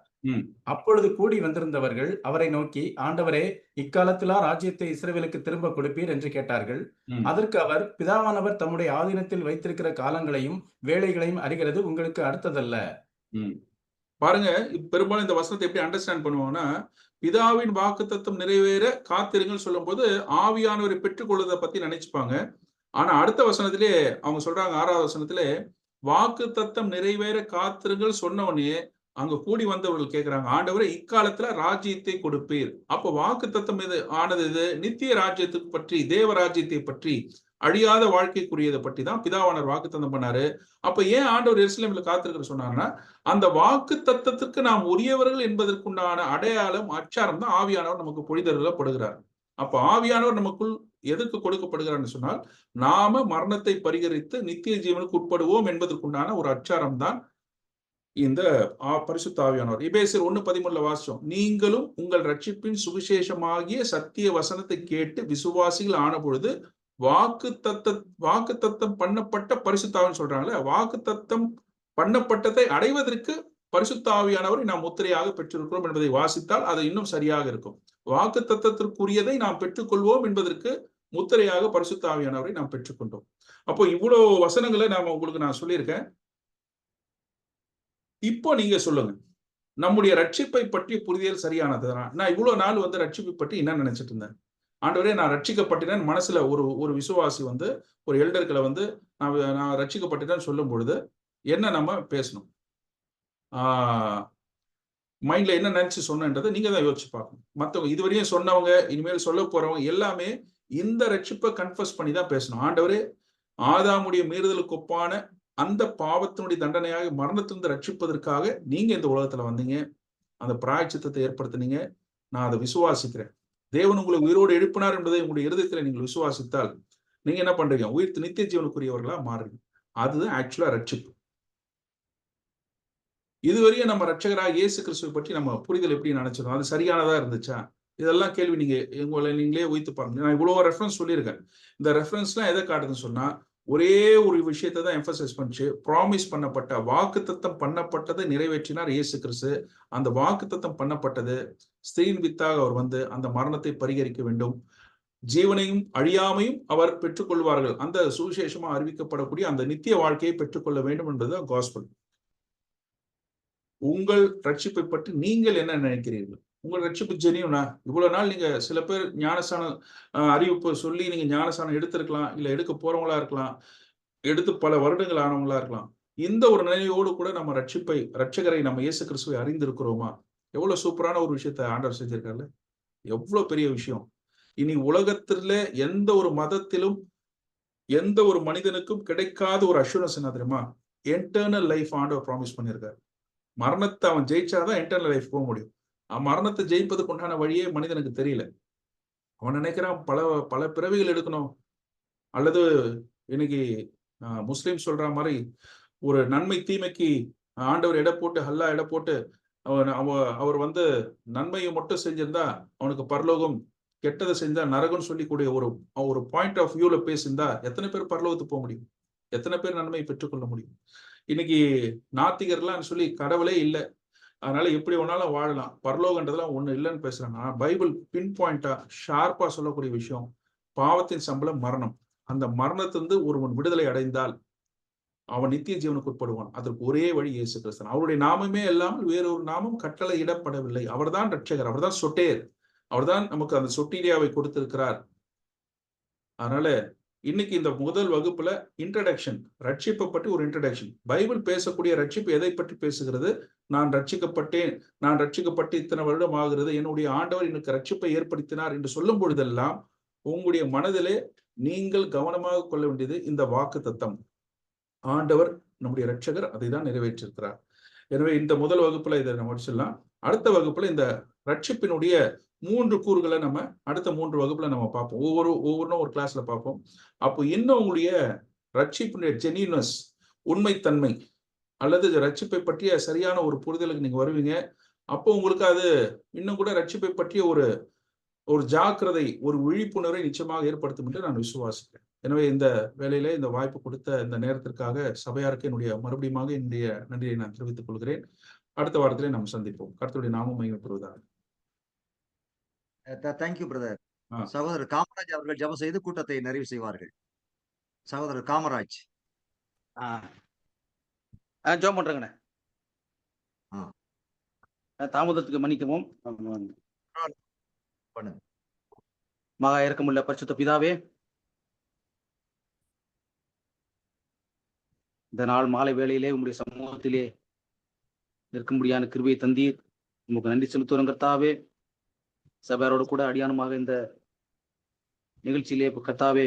அப்பொழுது கூடி வந்திருந்தவர்கள் அவரை நோக்கி, ஆண்டவரே, இக்காலத்திலா ராஜ்யத்தை இஸ்ரவேலுக்கு திரும்ப கொடுப்பீர் என்று கேட்டார்கள். அதற்கு அவர், பிதாவானவர் தம்முடைய ஆதீனத்தில் வைத்திருக்கிற காலங்களையும் வேளைகளையும் அறிகிறது உங்களுக்கு அடுத்ததல்ல. பாருங்க, பெரும்பாலும் இந்த வசனத்தை எப்படி அண்டர்ஸ்டாண்ட் பண்ணுவாங்கன்னா, பிதாவின் வாக்குத்தத்தம் நிறைவேற காத்திருங்கள் சொல்லும் போது ஆவியானவரை பெற்றுக்கொள்வதை பத்தி நினைச்சுப்பாங்க. ஆனா அடுத்த வசனத்திலே அவங்க சொல்றாங்க, 6வது வசனத்திலே, வாக்குத்தத்தம் நிறைவேற காத்திருங்கள் சொன்னவனே அங்க கூடி வந்தவர்கள் கேட்கிறாங்க, ஆண்டவரே, இக்காலத்துல ராஜ்யத்தை கொடுப்பீர். அப்ப வாக்குத்தத்தம் இது ஆனது இது நித்திய ராஜ்யத்துக்கு பற்றி, தேவ ராஜ்யத்தை பற்றி, அழியாத வாழ்க்கைக்குரியதை பற்றி தான் பிதாவானவர் வாக்குத்தத்தம் பண்ணாரு. அப்ப ஏன் ஆண்டவர் எருசலேம்ல காத்திருக்கிற சொன்னார்னா, அந்த வாக்குத்தத்தத்துக்கு நாம் உரியவர்கள் என்பதற்குண்டான அடையாளம், அச்சாரம் தான் ஆவியானவர் நமக்கு பொழிதருளப்படுகிறார். அப்ப ஆவியானவர் நமக்குள் எதற்கு கொடுக்கப்படுகிறான்னு சொன்னால், நாம மரணத்தை பரிகரித்து நித்திய ஜீவனுக்கு உட்படுவோம் என்பதற்குண்டான ஒரு அச்சாரம் தான் இந்த பரிசுத்த ஆவியானவர். எபேசியர் 1:13 வாசிச்சோம். நீங்களும் உங்கள் ரட்சிப்பின் சுவிசேஷமாகிய சத்திய வசனத்தை கேட்டு விசுவாசிகள் ஆன பொழுது வாக்குத்தத்தம் பண்ணப்பட்ட பரிசுத்த ஆவின்னு சொல்றாங்கல்ல, வாக்குத்தத்தம் பண்ணப்பட்டதை அடைவதற்கு பரிசுத்த ஆவியானவரை நாம் முத்திரையாக பெற்றிருக்கிறோம் என்பதை வாசித்தால் அது இன்னும் சரியாக இருக்கும். வாக்குத்தத்தத்திற்குரியதை நாம் பெற்றுக்கொள்வோம் என்பதற்கு முத்திரையாக பரிசுத்த ஆவியானவரை நாம் பெற்றுக்கொண்டோம். அப்போ இவ்வளவு வசனங்களை உங்களுக்கு நான் சொல்லியிருக்கேன். இப்போ நீங்க சொல்லுங்க, நம்முடைய ரட்சிப்பை பற்றிய புரிதல் சரியானதுதானா? நான் இவ்வளவு நாள் ரட்சிப்பை பற்றி என்ன நினைச்சிட்டு இருந்தேன்? ஆண்டவரே, நான் ரட்சிக்கப்பட்டேன் மனசுல ஒரு விசுவாசி ஒரு எல்டர்களை நான் ரட்சிக்கப்பட்டேன்னு சொல்லும் பொழுது என்ன நம்ம பேசணும்? மைண்ட்ல என்ன நினைச்சு சொன்னன்றதை நீங்க தான் யோசிச்சு பார்க்கணும். மற்றவங்க இதுவரையும் சொன்னவங்க, இனிமேல் சொல்ல போறவங்க எல்லாமே இந்த ரட்சிப்பை கன்ஃபஸ் பண்ணி தான் பேசணும். ஆண்டவரே, ஆதாமுடைய மீறுதலுக்கு ஒப்பான அந்த பாவத்தினுடைய தண்டனையாக மரணத்திலிருந்து ரட்சிப்பதற்காக நீங்க இந்த உலகத்துல வந்தீங்க, அந்த பிராயச்சித்தத்தை ஏற்படுத்தினீங்க, நான் அதை விசுவாசிக்கிறேன். தேவன் உங்களை உயிரோடு எழுப்பினார் என்பதை உங்களுடைய இருதயத்துல நீங்கள் விசுவாசித்தால் நீங்க என்ன பண்றீங்க? உயிர்த்து நித்திய ஜீவனுக்குரியவர்களா மாறுறீங்க. அதுதான் ஆக்சுவலா ரட்சிப்பு. இதுவரையும் நம்ம ரட்சகராக இயேசு கிறிஸ்துவை பற்றி நம்ம புரிதல் எப்படி நினைச்சிருந்தோம்? அது சரியானதா இருந்துச்சா? இதெல்லாம் கேள்வி உங்களை நீங்களே வைத்து பாருங்க. நான் இவ்வளவு ரெஃபரன்ஸ் சொல்லியிருக்கேன். இந்த ரெஃபரன்ஸ்லாம் எதை காட்டுதுன்னு சொன்னா, ஒரே ஒரு விஷயத்தை தான் எம்பசைஸ் பண்ணிச்சு. ப்ராமிஸ் பண்ணப்பட்ட வாக்குத்தத்தம் பண்ணப்பட்டதை நிறைவேற்றினார் இயேசு கிறிஸ்து. அந்த வாக்குத்தத்தம் பண்ணப்பட்டது ஸ்திரீயின் வித்தாக அவர் அந்த மரணத்தை பரிகரிக்க வேண்டும், ஜீவனையும் அழியாமையும் அவர் பெற்றுக்கொள்வார்கள், அந்த சுவிசேஷமா அறிவிக்கப்படக்கூடிய அந்த நித்திய வாழ்க்கையை பெற்றுக்கொள்ள வேண்டும் என்பதுதான் காஸ்பல். உங்கள் ரட்சிப்பை பற்றி நீங்கள் என்ன நினைக்கிறீர்கள்? உங்கள் ரட்சிப்பு ஜெனியூனா? இவ்வளவு நாள் நீங்க சில பேர் ஞானஸ்தானம் அறிவிப்பு சொல்லி நீங்க ஞானஸ்தானம் எடுத்திருக்கலாம், இல்ல எடுக்க போறவங்களா இருக்கலாம், எடுத்து பல வருடங்கள் ஆனவங்களா இருக்கலாம். இந்த ஒரு நினைவோடு கூட நம்ம ரட்சகரை நம்ம இயேசு கிறிஸ்துவை அறிந்திருக்கிறோமா? எவ்வளவு சூப்பரான ஒரு விஷயத்தை ஆண்டவர் செஞ்சிருக்காருல்ல. எவ்வளவு பெரிய விஷயம். இனி உலகத்துல எந்த ஒரு மதத்திலும் எந்த ஒரு மனிதனுக்கும் கிடைக்காத ஒரு அஷூரன்ஸ் என்ன தெரியுமா? எட்டர்னல் லைஃப் ஆண்டவர் ப்ராமிஸ் பண்ணியிருக்காரு. மரணத்தை அவன் ஜெயிச்சாதான் எட்டர்னல் லைஃப் போக முடியும். மரணத்தை ஜெயிப்பதுக்கு உண்டான வழியே மனிதனுக்கு தெரியல. அவன் நினைக்கிறான் பல பல பிறவிகள் எடுக்கணும், அல்லது இன்னைக்கு முஸ்லிம் சொல்ற மாதிரி ஒரு நன்மை தீமைக்கு ஆண்டவர் எடை போட்டு அல்லாஹ் எடை போட்டு அவர் நன்மையை மட்டும் செஞ்சிருந்தா அவனுக்கு பரலோகம், கெட்டதை செஞ்சா நரகம்னு சொல்லிக்கூடிய ஒரு பாயிண்ட் ஆஃப் வியூல பேசியிருந்தா எத்தனை பேர் பரலோகத்துக்கு போக முடியும்? எத்தனை பேர் நன்மையை பெற்றுக்கொள்ள முடியும்? இன்னைக்கு நாத்திகர்லாம் சொல்லி கடவுளே இல்லை, அதனால எப்படி வேணாலும் வாழலாம், பரலோகன்றதுலாம் ஒண்ணு இல்லைன்னு பேசுறாங்க. பைபிள் பின் பாயிண்டா ஷார்ப்பா சொல்லக்கூடிய விஷயம், பாவத்தின் சம்பளம் மரணம். அந்த மரணத்திலிருந்து ஒருவன் விடுதலை அடைந்தால் அவன் நித்திய ஜீவனுக்கு உட்படுவான். அதற்கு ஒரே வழி இயேசு கிறிஸ்து. அவருடைய நாமமே இல்லாமல் வேறொரு நாமம் கட்டளை இடப்படவில்லை. அவர்தான் ரட்சகர், அவர்தான் சொட்டேர், அவர்தான் நமக்கு அந்த சொட்டீரியாவை கொடுத்திருக்கிறார். அதனால இன்னைக்கு இந்த முதல் வகுப்புல இன்ட்ரடக்ஷன், ரட்சிப்பை பற்றி ஒரு இன்ட்ரடக்ஷன். பைபிள் பேசக்கூடிய ரட்சிப்பு எதை பற்றி பேசுகிறது? நான் ரட்சிக்கப்பட்டேன், நான் ரட்சிக்கப்பட்டு இத்தனை வருடம் ஆகிறது, என்னுடைய ஆண்டவர் எனக்கு ரட்சிப்பை ஏற்படுத்தினார் என்று சொல்லும் பொழுதெல்லாம் உங்களுடைய மனதிலே நீங்கள் கவனமாக கொள்ள வேண்டியது இந்த வாக்குத்தத்தம். ஆண்டவர் நம்முடைய ரட்சகர் அதை தான் நிறைவேற்றிருக்கிறார். எனவே இந்த முதல் வகுப்புல இதை நம்ம முடிச்சிடலாம். அடுத்த வகுப்புல இந்த ரட்சிப்பினுடைய 3 கூறுகளை நம்ம அடுத்த 3 வகுப்புல நம்ம பார்ப்போம். ஒவ்வொன்றும் ஒரு கிளாஸ்ல பார்ப்போம். அப்போ இன்னும் உங்களுடைய ரட்சிப்பினுடைய ஜெனியூனஸ், உண்மைத்தன்மை அல்லது ரட்சிப்பை பற்றிய சரியான ஒரு புரிதலுக்கு நீங்க வருவீங்க. அப்போ உங்களுக்கு அது இன்னும் கூட ரட்சிப்பை பற்றிய ஒரு ஜாக்கிரதை, ஒரு விழிப்புணர்வை நிச்சயமாக ஏற்படுத்தும் என்று நான் விசுவாசிக்கிறேன். எனவே இந்த வேளையிலே இந்த வாய்ப்பு கொடுத்த இந்த நேரத்திற்காக சபையாருக்கு மறுபடியும் என்னுடைய நன்றியை நான் தெரிவித்துக் கொள்கிறேன். அடுத்த வாரத்திலே நாம் சந்திப்போம். கர்த்தருடைய நாமம் மகிமைப்படுவதாக. Thank you brother. சகோதரர் காமராஜ் அவர்கள் ஜெபம் செய்து கூட்டத்தை நிறைவு செய்வார்கள். சகோதரர் காமராஜ். ஜெபம் பண்றேங்கண்ணே. தாமதத்துக்கு மன்னிக்கவும். மகா இரக்கமுள்ள பரிசுத்த பிதாவே, இந்த நாள் மாலை வேளையிலே உங்களுடைய சமூகத்திலே நிற்கும்படியான கிருபையை தந்தீர். உங்களுக்கு நன்றி செலுத்துகிறோம் கர்த்தாவே. சபையாரோடு கூட அடியானமாக இந்த நிகழ்ச்சியிலே கர்த்தாவே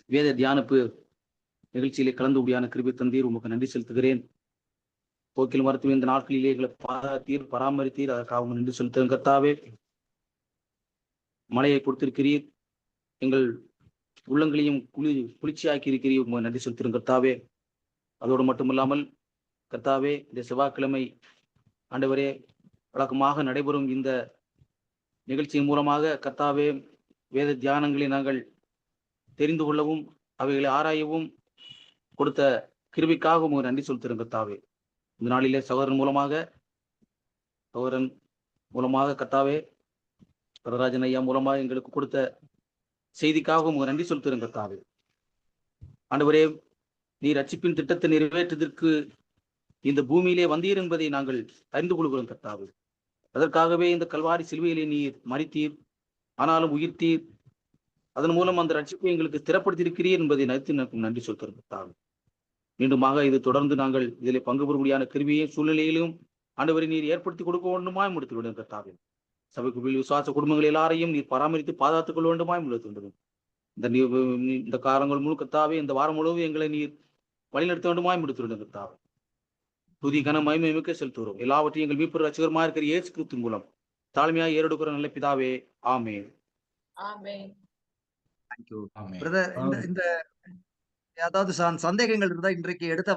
வேத தியானப்பு நிகழ்ச்சியிலே கலந்து முடியான கிருபை தந்தீர். உங்களுக்கு நன்றி செலுத்துகிறேன். போக்கில் மருத்துவ இந்த நாட்களிலே எங்களை பாதுகாத்தீர், பராமரித்தீர். அதற்காக நன்றி செலுத்துகிறேன் கர்த்தாவே. மழையை கொடுத்திருக்கிறீர். எங்கள் உள்ளங்களையும் குளிர்ச்சியாக்கி இருக்கிறீர். உமக்கு நன்றி செலுத்துகிறோம் கர்த்தாவே. அதோடு மட்டுமில்லாமல் கர்த்தாவே, இந்த செவ்வாய்க்கிழமை ஆண்டவரே வழக்கமாக நடைபெறும் இந்த நிகழ்ச்சியின் மூலமாக கர்த்தாவே, வேத தியானங்களை நாங்கள் தெரிந்து கொள்ளவும் அவைகளை ஆராயவும் கொடுத்த கிருபைக்காக உமக்கு நன்றி செலுத்துகிறோம் கர்த்தாவே. இந்த நாளிலே சகோதரன் மூலமாக கர்த்தாவே, வரராஜன் ஐயா மூலமாக எங்களுக்கு கொடுத்த செய்திக்காக உமக்கு நன்றி செலுத்துகிறோம் கர்த்தாவே. ஆண்டவரே, நீ ரட்சிப்பின் திட்டத்தை நிறைவேற்றுவதற்கு இந்த பூமியிலே வந்தீர் என்பதை நாங்கள் அறிந்து கொள்கிறோம் கர்த்தாவே. அதற்காகவே இந்த கல்வாரி சிலுவையிலே நீர் மரித்தீர், ஆனாலும் உயிர்த்தீர். அதன் மூலம் அந்த ரட்சிப்பை எங்களுக்கு ஸ்திரப்படுத்தியிருக்கிறீர் என்பதை நினைத்து நன்றி செலுத்துகிறோம் கர்த்தாவே. மீண்டுமாக இது தொடர்ந்து நாங்கள் இதிலே பங்கு பெறும்படியான கிருபையும் சூழ்நிலையிலும் ஆண்டவரை நீர் ஏற்படுத்தி கொடுக்க வேண்டுமாய் முடித்து விடும் கர்த்தாவே. சபைக்குள் விசுவாச குடும்பங்கள் எல்லாரையும் நீர் பராமரித்து பாதுகாத்துக் கொள்ள வேண்டுமாய் முடித்து விடும். இந்த காலங்கள் முழு கர்த்தாவே, இந்த வாரம் முழுவதும் எங்களை நீர் வழிநடத்த வேண்டுமாய் முடித்து விடும் கர்த்தாவே. துதி கன மகிமை மிக்க செலுத்துகிறோம். எல்லாவற்றையும் எங்கள் மீட்பு ரட்சகருமா இருக்கிற இயேசு கிறிஸ்து மூலம் தாழ்மையாக ஏறெடுக்கிற நல்ல பிதாவே, ஆமென். பிரதர், இந்த அதாவது சந்தேகங்கள் இருந்தா இன்றைக்கு எடுத்த